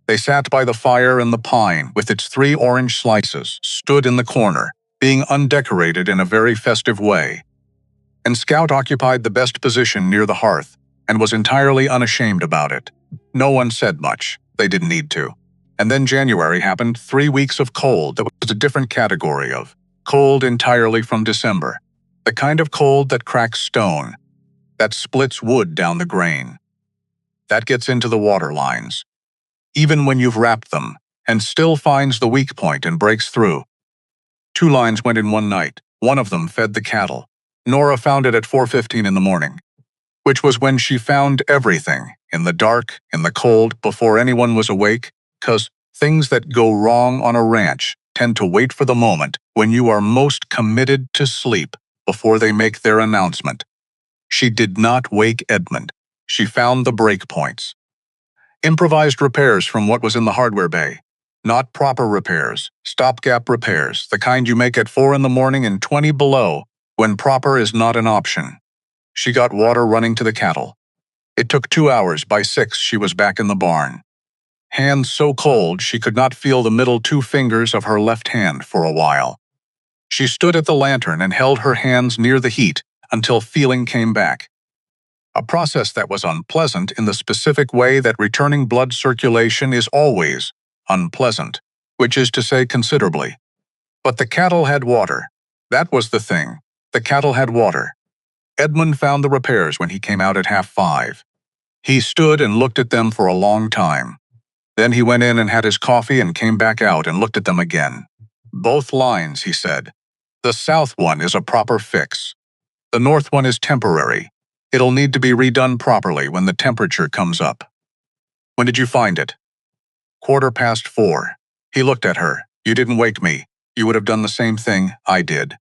They sat by the fire, and the pine, with its 3 orange slices, stood in the corner, being undecorated in a very festive way. and Scout occupied the best position near the hearth and was entirely unashamed about it. No one said much. They didn't need to. And then January happened, 3 weeks of cold that was a different category of cold entirely from December. The kind of cold that cracks stone, that splits wood down the grain, that gets into the water lines, even when you've wrapped them, and still finds the weak point and breaks through. 2 lines went in one night. One of them fed the cattle. Nora found it at 4:15 in the morning, which was when she found everything, in the dark, in the cold, before anyone was awake, 'cause things that go wrong on a ranch tend to wait for the moment when you are most committed to sleep before they make their announcement. She did not wake Edmund. She found the break points. Improvised repairs from what was in the hardware bay. Not proper repairs, stopgap repairs, the kind you make at 4 in the morning and 20 below, when proper is not an option. She got water running to the cattle. It took 2 hours. By 6, she was back in the barn. Hands so cold she could not feel the middle 2 fingers of her left hand for a while. She stood at the lantern and held her hands near the heat until feeling came back. A process that was unpleasant in the specific way that returning blood circulation is always unpleasant, which is to say considerably. But the cattle had water. That was the thing. The cattle had water. Edmund found the repairs when he came out at 5:30. He stood and looked at them for a long time. Then he went in and had his coffee and came back out and looked at them again. Both lines, he said. The south one is a proper fix. The north one is temporary. It'll need to be redone properly when the temperature comes up. When did you find it? 4:15. He looked at her. You didn't wake me. You would have done the same thing I did.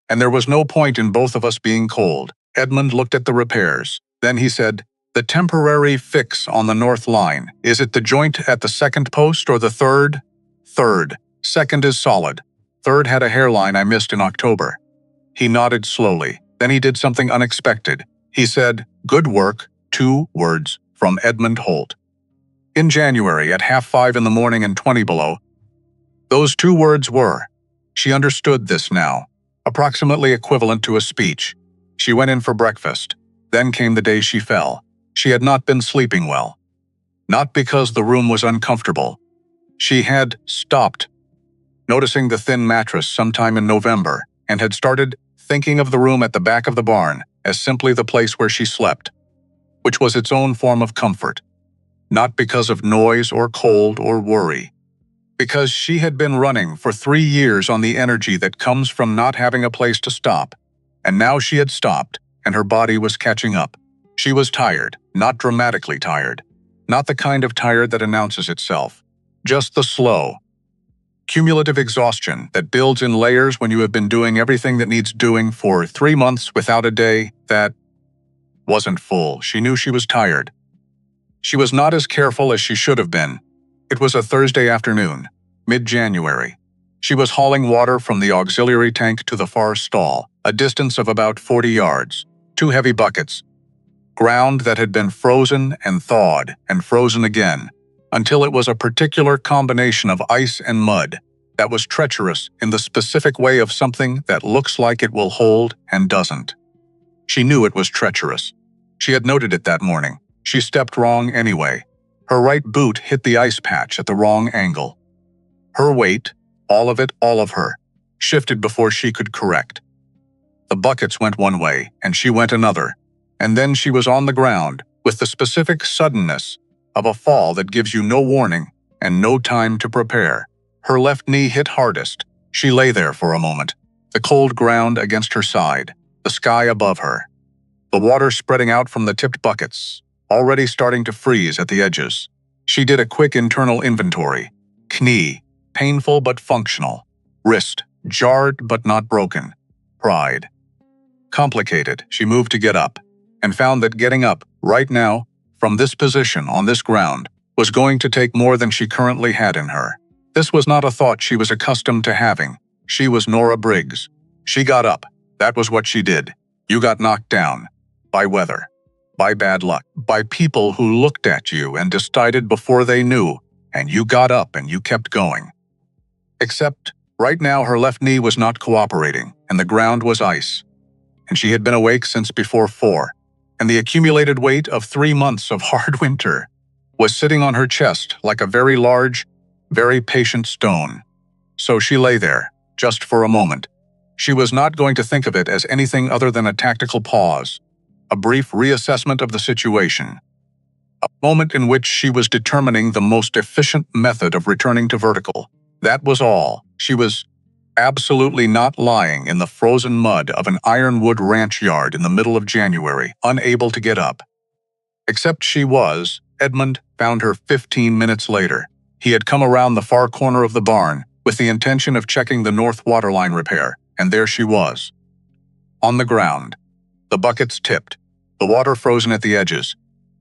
And there was no point in both of us being cold. Edmund looked at the repairs. Then he said, the temporary fix on the north line, is it the joint at the second post or the third? Third. Second is solid. Third had a hairline I missed in October. He nodded slowly. Then he did something unexpected. He said, good work, 2 words, from Edmund Holt. In January at 5:30 in the morning and 20 below. Those 2 words were. She understood this now. Approximately equivalent to a speech. She went in for breakfast. Then came the day she fell. She had not been sleeping well. Not because the room was uncomfortable. She had stopped noticing the thin mattress sometime in November and had started thinking of the room at the back of the barn as simply the place where she slept, which was its own form of comfort. Not because of noise or cold or worry. Because she had been running for 3 years on the energy that comes from not having a place to stop. And now she had stopped, and her body was catching up. She was tired, not dramatically tired. Not the kind of tired that announces itself. Just the slow, cumulative exhaustion that builds in layers when you have been doing everything that needs doing for 3 months without a day that wasn't full. She knew she was tired. She was not as careful as she should have been. It was a Thursday afternoon, mid-January. She was hauling water from the auxiliary tank to the far stall, a distance of about 40 yards, 2 heavy buckets. Ground that had been frozen and thawed and frozen again, until it was a particular combination of ice and mud that was treacherous in the specific way of something that looks like it will hold and doesn't. She knew it was treacherous. She had noted it that morning. She stepped wrong anyway. Her right boot hit the ice patch at the wrong angle. Her weight, all of her, shifted before she could correct. The buckets went one way, and she went another, and then she was on the ground with the specific suddenness of a fall that gives you no warning and no time to prepare. Her left knee hit hardest. She lay there for a moment, the cold ground against her side, the sky above her, the water spreading out from the tipped buckets, already starting to freeze at the edges. She did a quick internal inventory. Knee, painful but functional. Wrist, jarred but not broken. Pride. Complicated. She moved to get up, and found that getting up, right now, from this position on this ground, was going to take more than she currently had in her. This was not a thought she was accustomed to having. She was Nora Briggs. She got up. That was what she did. You got knocked down. By weather. By bad luck. By people who looked at you and decided before they knew, and you got up and you kept going. Except, right now her left knee was not cooperating, and the ground was ice. and she had been awake since before 4, and the accumulated weight of 3 months of hard winter was sitting on her chest like a very large, very patient stone. So she lay there, just for a moment. She was not going to think of it as anything other than a tactical pause, a brief reassessment of the situation, a moment in which she was determining the most efficient method of returning to vertical. That was all. She was absolutely not lying in the frozen mud of an ironwood ranch yard in the middle of January, unable to get up. Except she was. Edmund found her 15 minutes later. He had come around the far corner of the barn with the intention of checking the north waterline repair, and there she was. On the ground, the buckets tipped, the water frozen at the edges.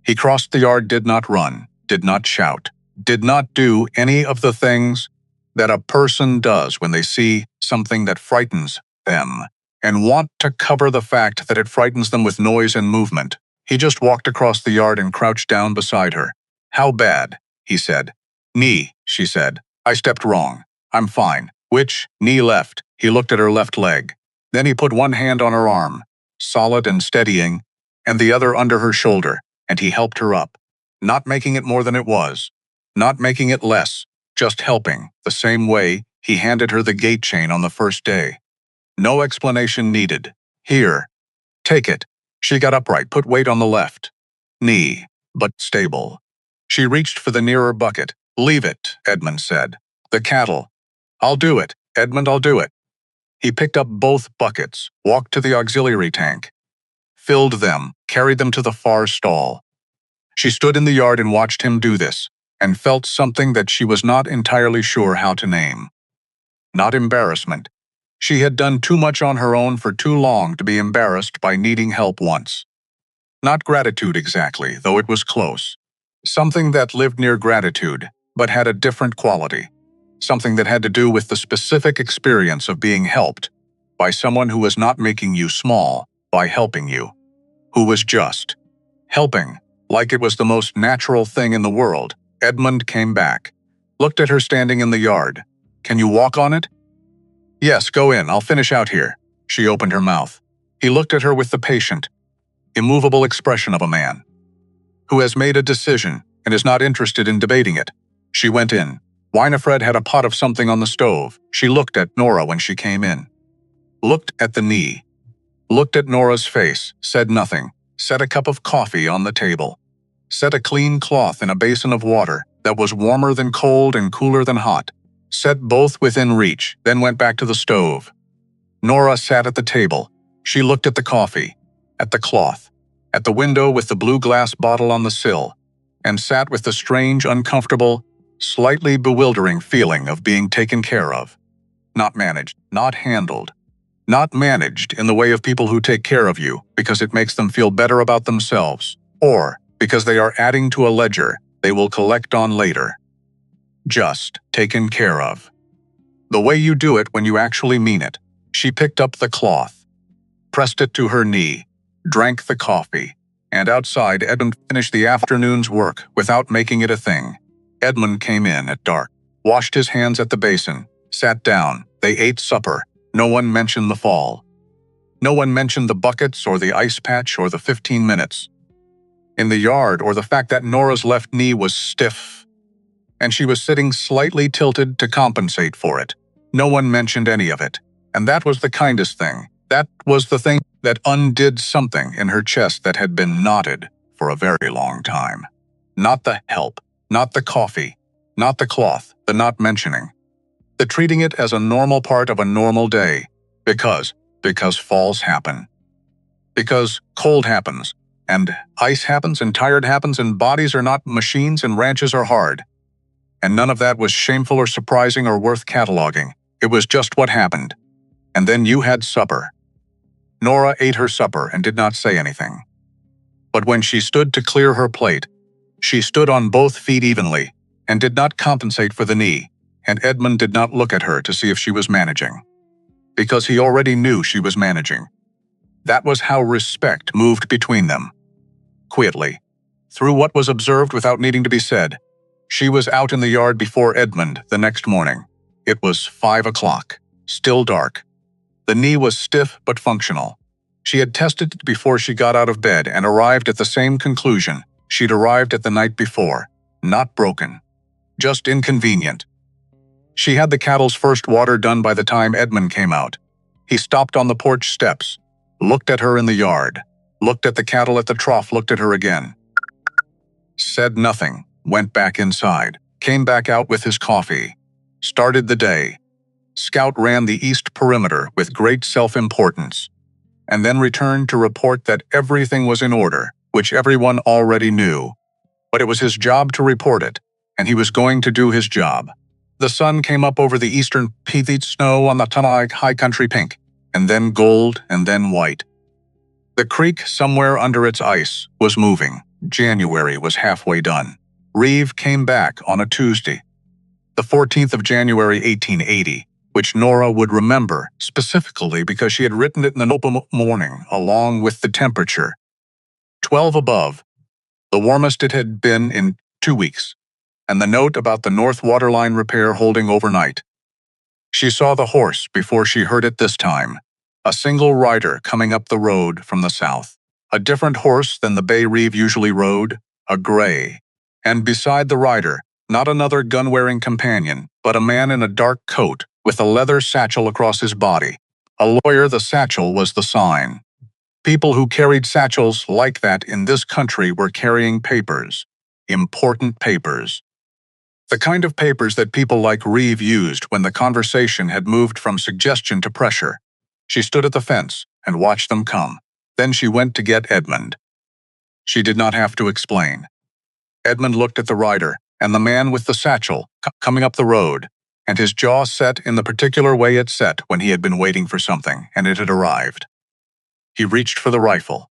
He crossed the yard, did not run, did not shout, did not do any of the things that a person does when they see something that frightens them and want to cover the fact that it frightens them with noise and movement. He just walked across the yard and crouched down beside her. "How bad?" he said. "Knee," she said. "I stepped wrong. I'm fine." "Which knee?" "Left." He looked at her left leg. Then he put one hand on her arm, solid and steadying, and the other under her shoulder, and he helped her up, not making it more than it was, not making it less, just helping, the same way he handed her the gate chain on the first day. No explanation needed. "Here. Take it." She got upright, put weight on the left knee, but stable. She reached for the nearer bucket. "Leave it," Edmund said. "The cattle." "I'll do it, Edmund, I'll do it." He picked up both buckets, walked to the auxiliary tank, filled them, carried them to the far stall. She stood in the yard and watched him do this, and felt something that she was not entirely sure how to name. Not embarrassment. She had done too much on her own for too long to be embarrassed by needing help once. Not gratitude exactly, though it was close. Something that lived near gratitude, but had a different quality. Something that had to do with the specific experience of being helped by someone who was not making you small by helping you, who was just helping, like it was the most natural thing in the world. Edmund came back, looked at her standing in the yard. "Can you walk on it?" "Yes, go in, I'll finish out here." She opened her mouth. He looked at her with the patient, immovable expression of a man who has made a decision and is not interested in debating it. She went in. Winifred had a pot of something on the stove. She looked at Nora when she came in. Looked at the knee. Looked at Nora's face, said nothing, set a cup of coffee on the table, set a clean cloth in a basin of water that was warmer than cold and cooler than hot, set both within reach, then went back to the stove. Nora sat at the table. She looked at the coffee, at the cloth, at the window with the blue glass bottle on the sill, and sat with the strange, uncomfortable, slightly bewildering feeling of being taken care of. Not managed, not handled. Not managed in the way of people who take care of you because it makes them feel better about themselves, or because they are adding to a ledger they will collect on later. Just taken care of. The way you do it when you actually mean it. She picked up the cloth, pressed it to her knee, drank the coffee, and outside Edmund finished the afternoon's work without making it a thing. Edmund came in at dark, washed his hands at the basin, sat down, they ate supper. No one mentioned the fall. No one mentioned the buckets or the ice patch or the 15 minutes in the yard or the fact that Nora's left knee was stiff and she was sitting slightly tilted to compensate for it. No one mentioned any of it. And that was the kindest thing. That was the thing that undid something in her chest that had been knotted for a very long time. Not the help, not the coffee, not the cloth, the not mentioning. The treating it as a normal part of a normal day, because falls happen. Because cold happens, and ice happens, and tired happens, and bodies are not machines, and ranches are hard. And none of that was shameful or surprising or worth cataloging. It was just what happened. And then you had supper. Nora ate her supper and did not say anything. But when she stood to clear her plate, she stood on both feet evenly, and did not compensate for the knee. And Edmund did not look at her to see if she was managing, because he already knew she was managing. That was how respect moved between them. Quietly, through what was observed without needing to be said, she was out in the yard before Edmund the next morning. It was 5 o'clock, still dark. The knee was stiff but functional. She had tested it before she got out of bed and arrived at the same conclusion she'd arrived at the night before. Not broken. Just inconvenient. She had the cattle's first water done by the time Edmund came out. He stopped on the porch steps, looked at her in the yard, looked at the cattle at the trough, looked at her again. Said nothing, went back inside, came back out with his coffee. Started the day. Scout ran the east perimeter with great self-importance, and then returned to report that everything was in order, which everyone already knew. But it was his job to report it, and he was going to do his job. The sun came up over the eastern peathed snow on the Tanai high country pink, and then gold, and then white. The creek, somewhere under its ice, was moving. January was halfway done. Reeve came back on a Tuesday, the 14th of January 1880, which Nora would remember specifically because she had written it in the notebook morning, along with the temperature. 12 above, the warmest it had been in 2 weeks, and the note about the North Waterline repair holding overnight. She saw the horse before she heard it this time, a single rider coming up the road from the south. A different horse than the bay Reeve usually rode, a gray. And beside the rider, not another gun-wearing companion, but a man in a dark coat with a leather satchel across his body. A lawyer. The satchel was the sign. People who carried satchels like that in this country were carrying papers. Important papers. The kind of papers that people like Reeve used when the conversation had moved from suggestion to pressure. She stood at the fence and watched them come. Then she went to get Edmund. She did not have to explain. Edmund looked at the rider and the man with the satchel coming up the road, and his jaw set in the particular way it set when he had been waiting for something, and it had arrived. He reached for the rifle.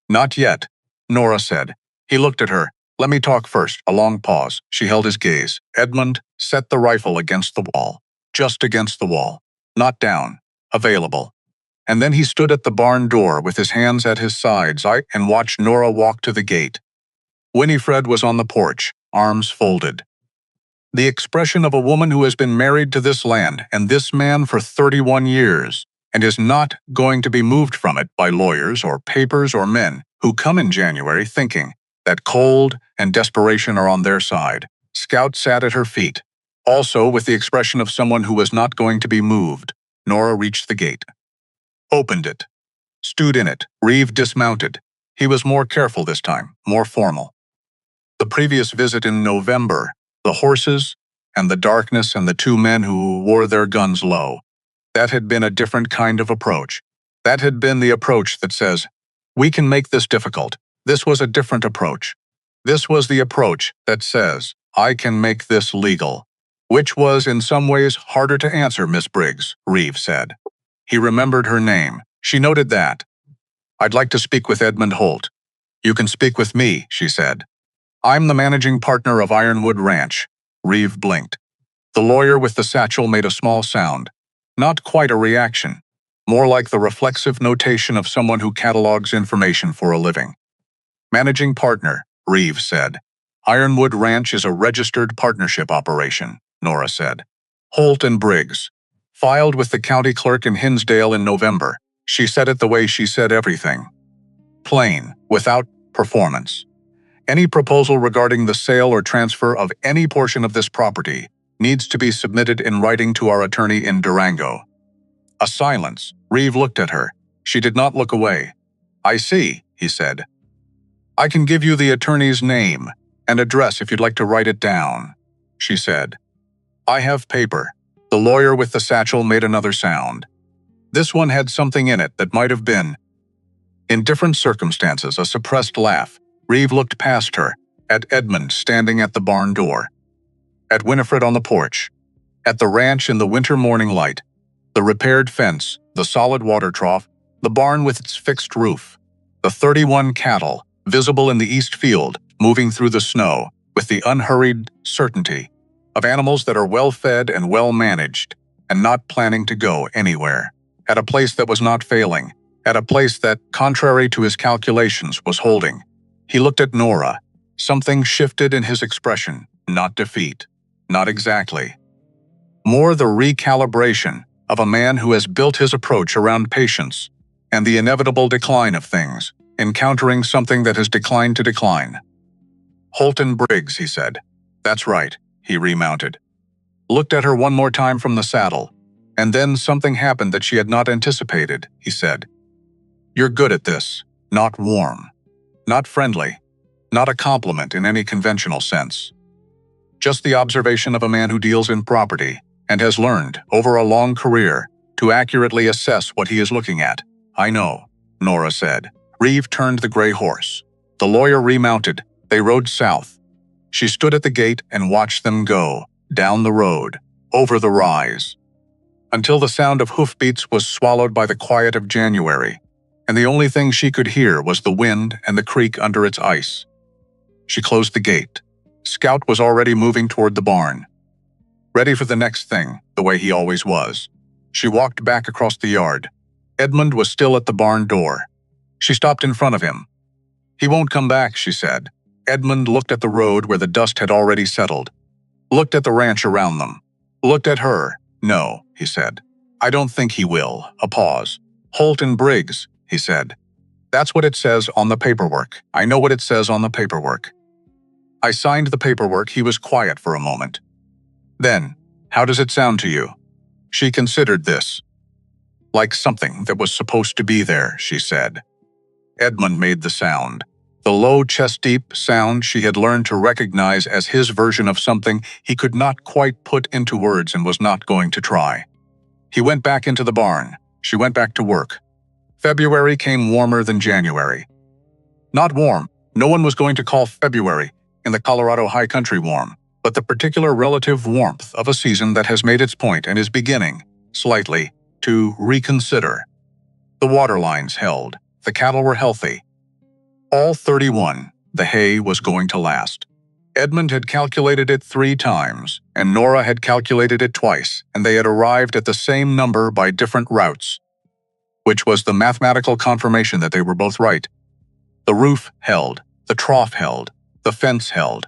"Not yet," Nora said. He looked at her. "Let me talk first." A long pause. She held his gaze. Edmund set the rifle against the wall. Just against the wall. Not down. Available. And then he stood at the barn door with his hands at his sides and watched Nora walk to the gate. Winifred was on the porch, arms folded. The expression of a woman who has been married to this land and this man for 31 years and is not going to be moved from it by lawyers or papers or men who come in January thinking that cold and desperation are on their side. Scout sat at her feet, also with the expression of someone who was not going to be moved. Nora reached the gate. Opened it. Stood in it. Reeve dismounted. He was more careful this time, more formal. The previous visit in November, the horses and the darkness and the two men who wore their guns low, that had been a different kind of approach. That had been the approach that says, "We can make this difficult." This was a different approach. This was the approach that says, "I can make this legal." Which was in some ways harder to answer, Miss Briggs, Reeve said. He remembered her name. She noted that. "I'd like to speak with Edmund Holt." "You can speak with me," she said. "I'm the managing partner of Ironwood Ranch." Reeve blinked. The lawyer with the satchel made a small sound. Not quite a reaction. More like the reflexive notation of someone who catalogs information for a living. "Managing partner," Reeve said. "Ironwood Ranch is a registered partnership operation," Nora said. "Holt and Briggs. Filed with the county clerk in Hinsdale in November." She said it the way she said everything. Plain, without performance. "Any proposal regarding the sale or transfer of any portion of this property needs to be submitted in writing to our attorney in Durango." A silence. Reeve looked at her. She did not look away. "I see," he said. "I can give you the attorney's name and address if you'd like to write it down," she said. "I have paper." The lawyer with the satchel made another sound. This one had something in it that might have been, in different circumstances, a suppressed laugh. Reeve looked past her, at Edmund standing at the barn door, at Winifred on the porch, at the ranch in the winter morning light, the repaired fence, the solid water trough, the barn with its fixed roof, the 31 cattle, visible in the east field, moving through the snow, with the unhurried certainty of animals that are well-fed and well-managed, and not planning to go anywhere, at a place that was not failing, at a place that, contrary to his calculations, was holding. He looked at Nora. Something shifted in his expression, not defeat, not exactly. More the recalibration of a man who has built his approach around patience and the inevitable decline of things, encountering something that has declined to decline. "Holton Briggs," he said. "That's right." He remounted. Looked at her one more time from the saddle, and then something happened that she had not anticipated, he said. "You're good at this. Not warm. Not friendly. Not a compliment in any conventional sense. Just the observation of a man who deals in property and has learned, over a long career, to accurately assess what he is looking at." "I know," Nora said. Reeve turned the gray horse. The lawyer remounted. They rode south. She stood at the gate and watched them go, down the road, over the rise, until the sound of hoofbeats was swallowed by the quiet of January, and the only thing she could hear was the wind and the creek under its ice. She closed the gate. Scout was already moving toward the barn, ready for the next thing, the way he always was. She walked back across the yard. Edmund was still at the barn door. She stopped in front of him. "He won't come back," she said. Edmund looked at the road where the dust had already settled, looked at the ranch around them, looked at her. "No," he said. "I don't think he will." A pause. "Holton Briggs," he said. "That's what it says on the paperwork. I know what it says on the paperwork." "I signed the paperwork." He was quiet for a moment. Then, "How does it sound to you?" She considered this. "Like something that was supposed to be there," she said. Edmund made the sound. The low, chest-deep sound she had learned to recognize as his version of something he could not quite put into words and was not going to try. He went back into the barn. She went back to work. February came warmer than January. Not warm. No one was going to call February in the Colorado high country warm, but the particular relative warmth of a season that has made its point and is beginning, slightly, to reconsider. The water lines held. The cattle were healthy. All 31, the hay was going to last. Edmund had calculated it 3 times, and Nora had calculated it twice, and they had arrived at the same number by different routes, which was the mathematical confirmation that they were both right. The roof held, the trough held, the fence held.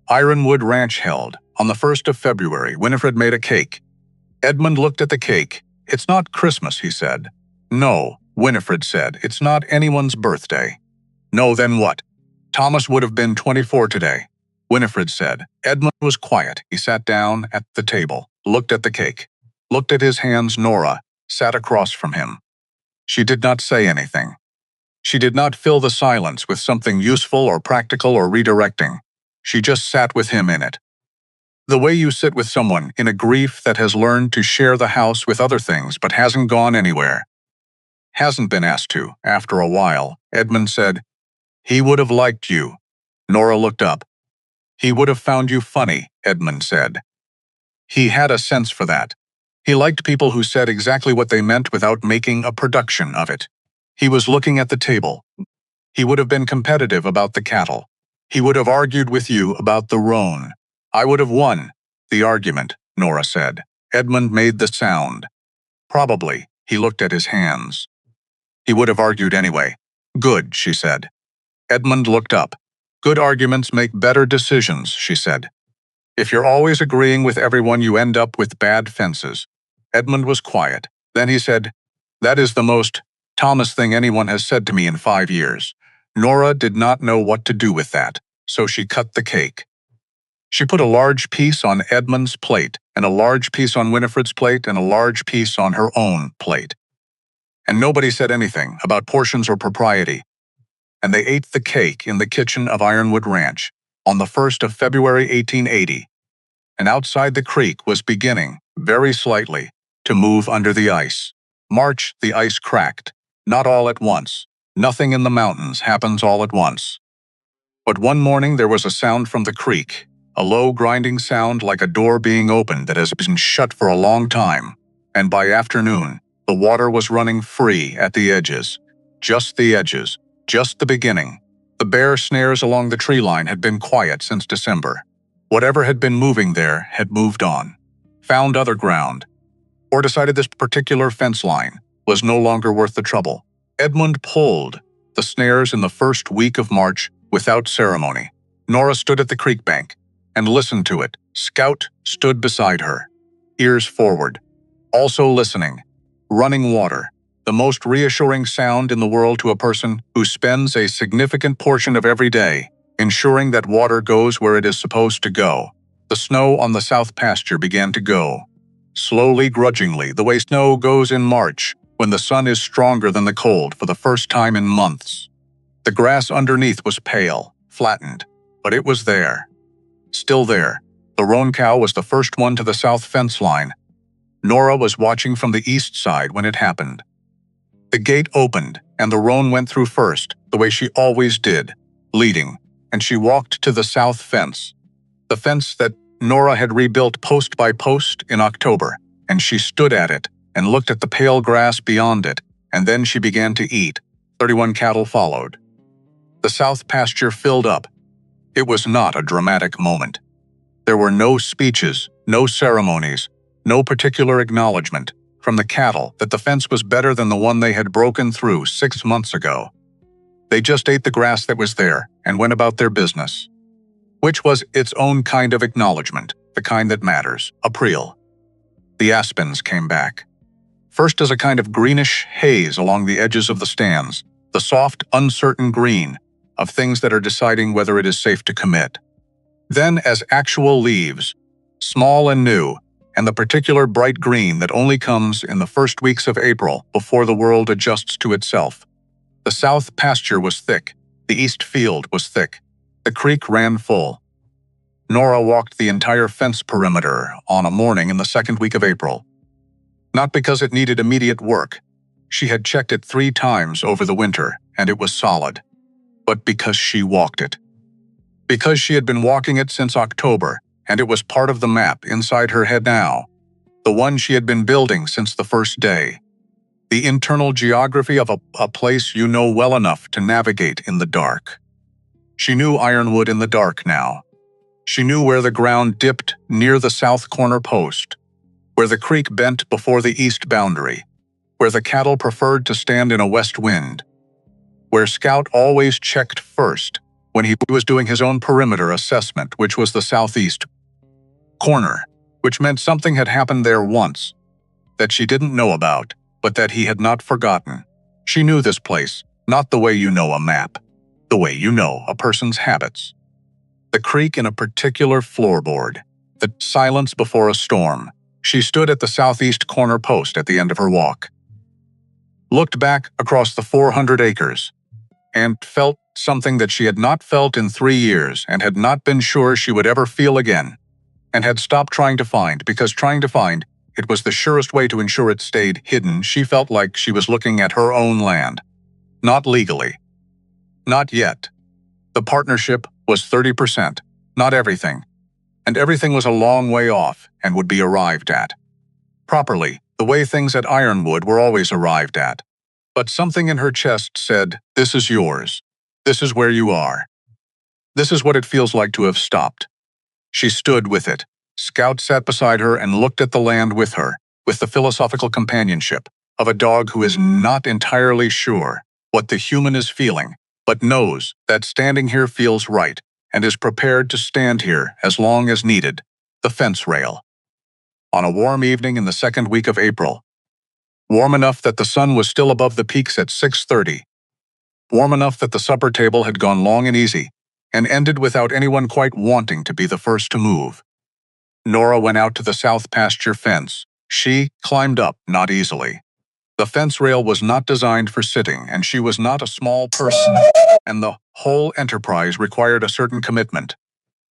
Ironwood Ranch held. On the 1st of February, Winifred made a cake. Edmund looked at the cake. "It's not Christmas," he said. "No," Winifred said. "It's not anyone's birthday." "No, then what?" "Thomas would have been 24 today," Winifred said. Edmund was quiet. He sat down at the table, looked at the cake, looked at his hands. Nora sat across from him. She did not say anything. She did not fill the silence with something useful or practical or redirecting. She just sat with him in it. The way you sit with someone in a grief that has learned to share the house with other things but hasn't gone anywhere. Hasn't been asked to, after a while, Edmund said. "He would have liked you." Nora looked up. "He would have found you funny," Edmund said. He had a sense for that. He liked people who said exactly what they meant without making a production of it. He was looking at the table. He would have been competitive about the cattle. He would have argued with you about the roan. "I would have won the argument," Nora said. Edmund made the sound. "Probably." He looked at his hands. "He would have argued anyway." "Good," she said. Edmund looked up. "Good arguments make better decisions," she said. "If you're always agreeing with everyone, you end up with bad fences." Edmund was quiet. Then he said, "That is the most Thomas thing anyone has said to me in 5 years." Nora did not know what to do with that, so she cut the cake. She put a large piece on Edmund's plate, and a large piece on Winifred's plate, and a large piece on her own plate. And nobody said anything about portions or propriety. And they ate the cake in the kitchen of Ironwood Ranch on the 1st of February 1880. And outside the creek was beginning, very slightly, to move under the ice. March, the ice cracked. Not all at once. Nothing in the mountains happens all at once. But one morning there was a sound from the creek, a low grinding sound like a door being opened that has been shut for a long time. And by afternoon, the water was running free at the edges. Just the edges. Just the beginning. The bear snares along the tree line had been quiet since December. Whatever had been moving there had moved on, found other ground, or decided this particular fence line was no longer worth the trouble. Edmund pulled the snares in the first week of March without ceremony. Nora stood at the creek bank and listened to it. Scout stood beside her, ears forward, also listening. Running water. the most reassuring sound in the world to a person who spends a significant portion of every day ensuring that water goes where it is supposed to go. The snow on the south pasture began to go. Slowly, grudgingly, the way snow goes in March, when the sun is stronger than the cold for the first time in months. The grass underneath was pale, flattened, but it was there. Still there. The roan cow was the first one to the south fence line. Nora was watching from the east side when it happened. The gate opened, and the roan went through first, the way she always did, leading, and she walked to the south fence. The fence that Nora had rebuilt post by post in October, and she stood at it and looked at the pale grass beyond it, and then she began to eat. 31 cattle followed. The south pasture filled up. It was not a dramatic moment. There were no speeches, no ceremonies, no particular acknowledgement from the cattle that the fence was better than the one they had broken through 6 months ago. They just ate the grass that was there and went about their business, which was its own kind of acknowledgement, the kind that matters. April. The aspens came back. First as a kind of greenish haze along the edges of the stands, the soft, uncertain green of things that are deciding whether it is safe to commit. Then as actual leaves, small and new, and the particular bright green that only comes in the first weeks of April before the world adjusts to itself. The south pasture was thick, the east field was thick, the creek ran full. Nora walked the entire fence perimeter on a morning in the second week of April. Not because it needed immediate work. She had checked it 3 times over the winter, and it was solid. But because she walked it. Because she had been walking it since October, and it was part of the map inside her head now, the one she had been building since the first day. The internal geography of a place you know well enough to navigate in the dark. She knew Ironwood in the dark now. She knew where the ground dipped near the south corner post, where the creek bent before the east boundary, where the cattle preferred to stand in a west wind, where Scout always checked first when he was doing his own perimeter assessment, which was the southeast corner, which meant something had happened there once that she didn't know about, but that he had not forgotten. She knew this place, not the way you know a map, the way you know a person's habits. The creek in a particular floorboard, the silence before a storm. She stood at the southeast corner post at the end of her walk, looked back across the 400 acres, and felt something that she had not felt in 3 years and had not been sure she would ever feel again, and had stopped trying to find, because trying to find, it was the surest way to ensure it stayed hidden. She felt like she was looking at her own land. Not legally. Not yet. The partnership was 30%, not everything. And everything was a long way off and would be arrived at. Properly, the way things at Ironwood were always arrived at. But something in her chest said, this is yours. This is where you are. This is what it feels like to have stopped. She stood with it. Scout sat beside her and looked at the land with her, with the philosophical companionship of a dog who is not entirely sure what the human is feeling, but knows that standing here feels right and is prepared to stand here as long as needed. The fence rail. On a warm evening in the second week of April, warm enough that the sun was still above the peaks at 6:30, warm enough that the supper table had gone long and easy, and ended without anyone quite wanting to be the first to move. Nora went out to the south pasture fence. She climbed up, not easily. The fence rail was not designed for sitting, and she was not a small person, and the whole enterprise required a certain commitment.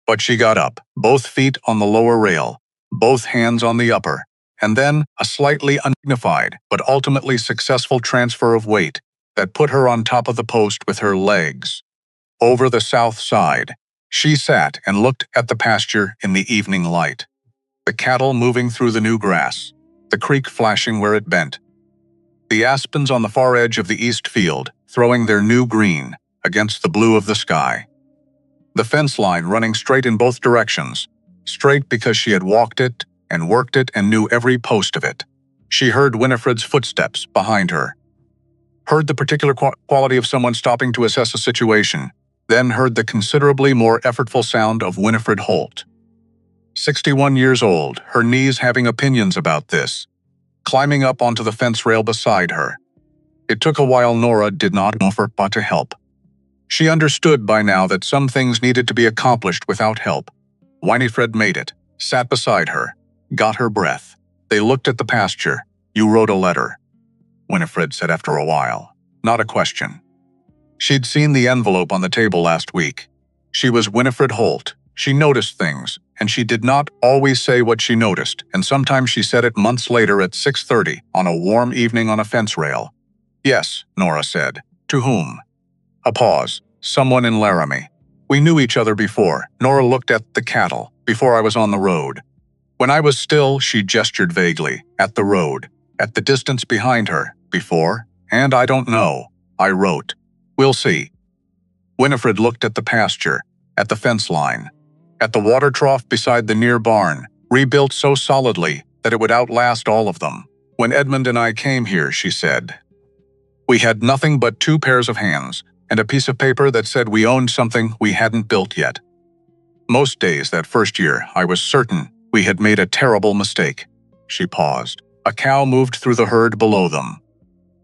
But she got up, both feet on the lower rail, both hands on the upper, and then a slightly undignified but ultimately successful transfer of weight that put her on top of the post with her legs. Over the south side, she sat and looked at the pasture in the evening light. The cattle moving through the new grass, the creek flashing where it bent, the aspens on the far edge of the east field throwing their new green against the blue of the sky. The fence line running straight in both directions, straight because she had walked it and worked it and knew every post of it. She heard Winifred's footsteps behind her, heard the particular quality of someone stopping to assess a situation, then heard the considerably more effortful sound of Winifred Holt. 61 years old, her knees having opinions about this, climbing up onto the fence rail beside her, It took a while. Nora did not offer but to help. She understood by now that some things needed to be accomplished without help. Winifred made it, sat beside her, got her breath. They looked at the pasture. "You wrote a letter," Winifred said after a while. Not a question. She'd seen the envelope on the table last week. She was Winifred Holt. She noticed things, and she did not always say what she noticed, and sometimes she said it months later at 6:30 on a warm evening on a fence rail. "Yes," Nora said. "To whom?" A pause. "Someone in Laramie. We knew each other before." Nora looked at the cattle, "before I was on the road. When I was still," she gestured vaguely, "at the road, at the distance behind her, before, and I don't know. I wrote. We'll see." Winifred looked at the pasture, at the fence line, at the water trough beside the near barn, rebuilt so solidly that it would outlast all of them. "When Edmund and I came here," she said, "we had nothing but 2 pairs of hands and a piece of paper that said we owned something we hadn't built yet. Most days that first year, I was certain we had made a terrible mistake." She paused. A cow moved through the herd below them.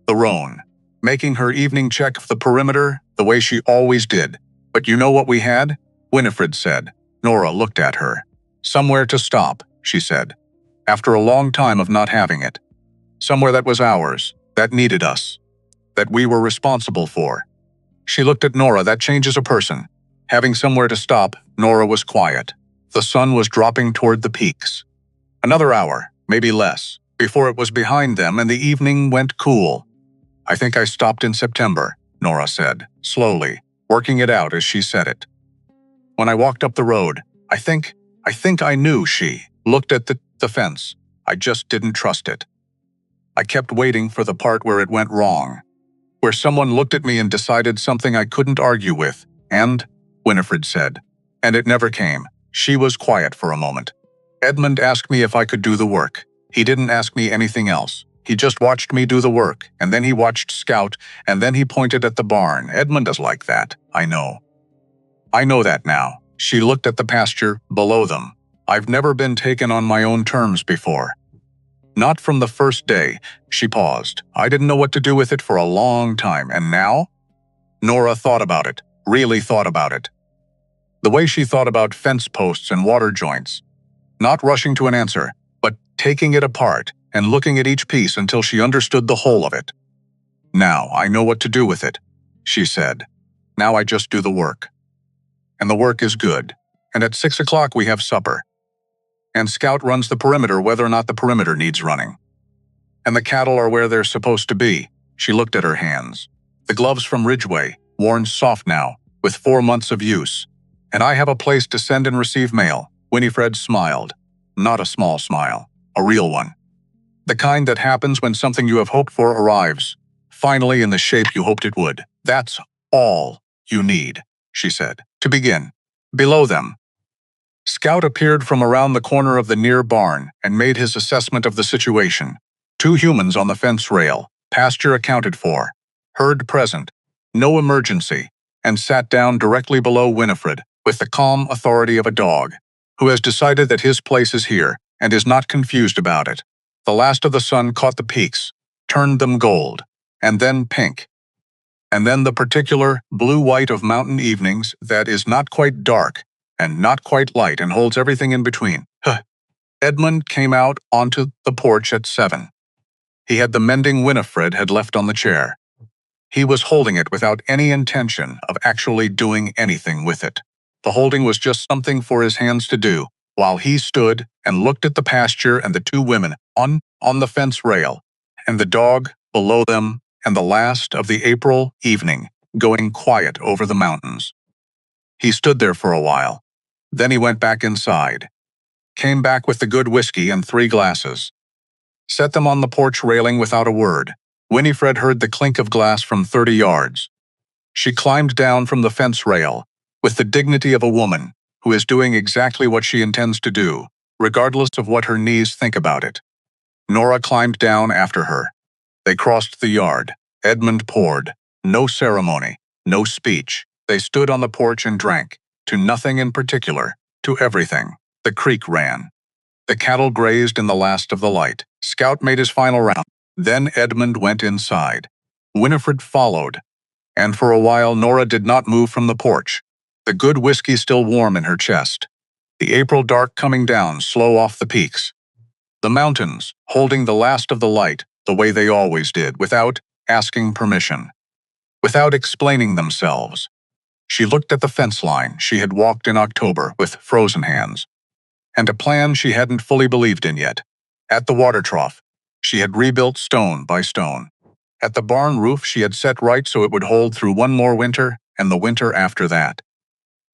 The roan, making her evening check of the perimeter the way she always did. "But you know what we had?" Winifred said. Nora looked at her. "Somewhere to stop," she said, "after a long time of not having it. Somewhere that was ours, that needed us, that we were responsible for." She looked at Nora. "That changes a person." Having somewhere to stop, Nora was quiet. The sun was dropping toward the peaks. Another hour, maybe less, before it was behind them and the evening went cool. "I think I stopped in September," Nora said, slowly, working it out as she said it. "When I walked up the road, I think I knew." She looked at the fence. "I just didn't trust it. I kept waiting for the part where it went wrong, where someone looked at me and decided something I couldn't argue with, and," Winifred said, "and it never came." She was quiet for a moment. "Edmund asked me if I could do the work. He didn't ask me anything else. He just watched me do the work, and then he watched Scout, and then he pointed at the barn. Edmund is like that, I know. I know that now." She looked at the pasture below them. "I've never been taken on my own terms before. Not from the first day." She paused. "I didn't know what to do with it for a long time, and now?" Nora thought about it, really thought about it. The way she thought about fence posts and water joints. Not rushing to an answer, but taking it apart and looking at each piece until she understood the whole of it. "Now I know what to do with it," she said. "Now I just do the work. And the work is good. And at 6 o'clock we have supper. And Scout runs the perimeter whether or not the perimeter needs running. And the cattle are where they're supposed to be." She looked at her hands. "The gloves from Ridgeway, worn soft now, with 4 months of use. And I have a place to send and receive mail." Winifred smiled. Not a small smile, a real one. The kind that happens when something you have hoped for arrives, finally in the shape you hoped it would. "That's all you need," she said, "to begin." Below them, Scout appeared from around the corner of the near barn and made his assessment of the situation. 2 humans on the fence rail, pasture accounted for, herd present, no emergency, and sat down directly below Winifred with the calm authority of a dog who has decided that his place is here and is not confused about it. The last of the sun caught the peaks, turned them gold, and then pink. And then the particular blue-white of mountain evenings that is not quite dark and not quite light and holds everything in between. Edmund came out onto the porch at 7. He had the mending Winifred had left on the chair. He was holding it without any intention of actually doing anything with it. The holding was just something for his hands to do, while he stood and looked at the pasture and the 2 women on the fence rail, and the dog below them, and the last of the April evening going quiet over the mountains. He stood there for a while. Then he went back inside, came back with the good whiskey and 3 glasses, set them on the porch railing without a word. Winifred heard the clink of glass from 30 yards. She climbed down from the fence rail with the dignity of a woman who is doing exactly what she intends to do, regardless of what her knees think about it. Nora climbed down after her. They crossed the yard. Edmund poured. No ceremony, no speech. They stood on the porch and drank, to nothing in particular, to everything. The creek ran. The cattle grazed in the last of the light. Scout made his final round. Then Edmund went inside. Winifred followed, and for a while Nora did not move from the porch, the good whiskey still warm in her chest, the April dark coming down slow off the peaks, the mountains holding the last of the light the way they always did, without asking permission, without explaining themselves. She looked at the fence line she had walked in October with frozen hands, and a plan she hadn't fully believed in yet. At the water trough, she had rebuilt stone by stone. At the barn roof, she had set right so it would hold through one more winter and the winter after that.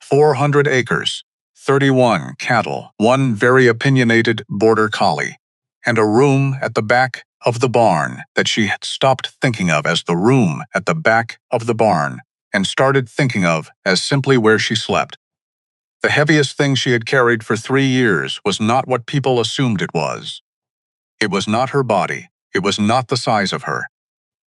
400 acres, 31 cattle, one very opinionated border collie, and a room at the back of the barn that she had stopped thinking of as the room at the back of the barn and started thinking of as simply where she slept. The heaviest thing she had carried for 3 years was not what people assumed it was. It was not her body. It was not the size of her.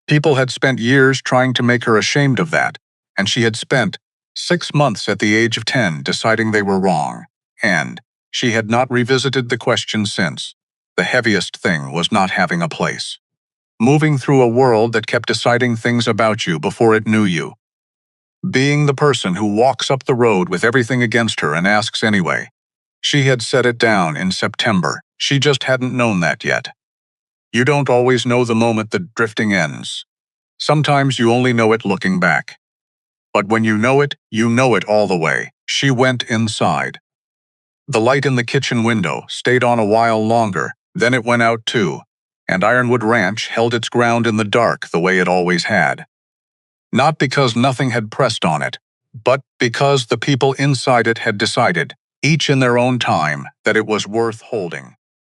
People had spent years trying to make her ashamed of that, and she had spent 6 months at the age of 10 deciding they were wrong, and she had not revisited the question since. The heaviest thing was not having a place. Moving through a world that kept deciding things about you before it knew you. Being the person who walks up the road with everything against her and asks anyway. She had set it down in September. She just hadn't known that yet. You don't always know the moment that drifting ends. Sometimes you only know it looking back. But when you know it all the way. She went inside. The light in the kitchen window stayed on a while longer, then it went out too, and Ironwood Ranch held its ground in the dark the way it always had. Not because nothing had pressed on it, but because the people inside it had decided, each in their own time, that it was worth holding.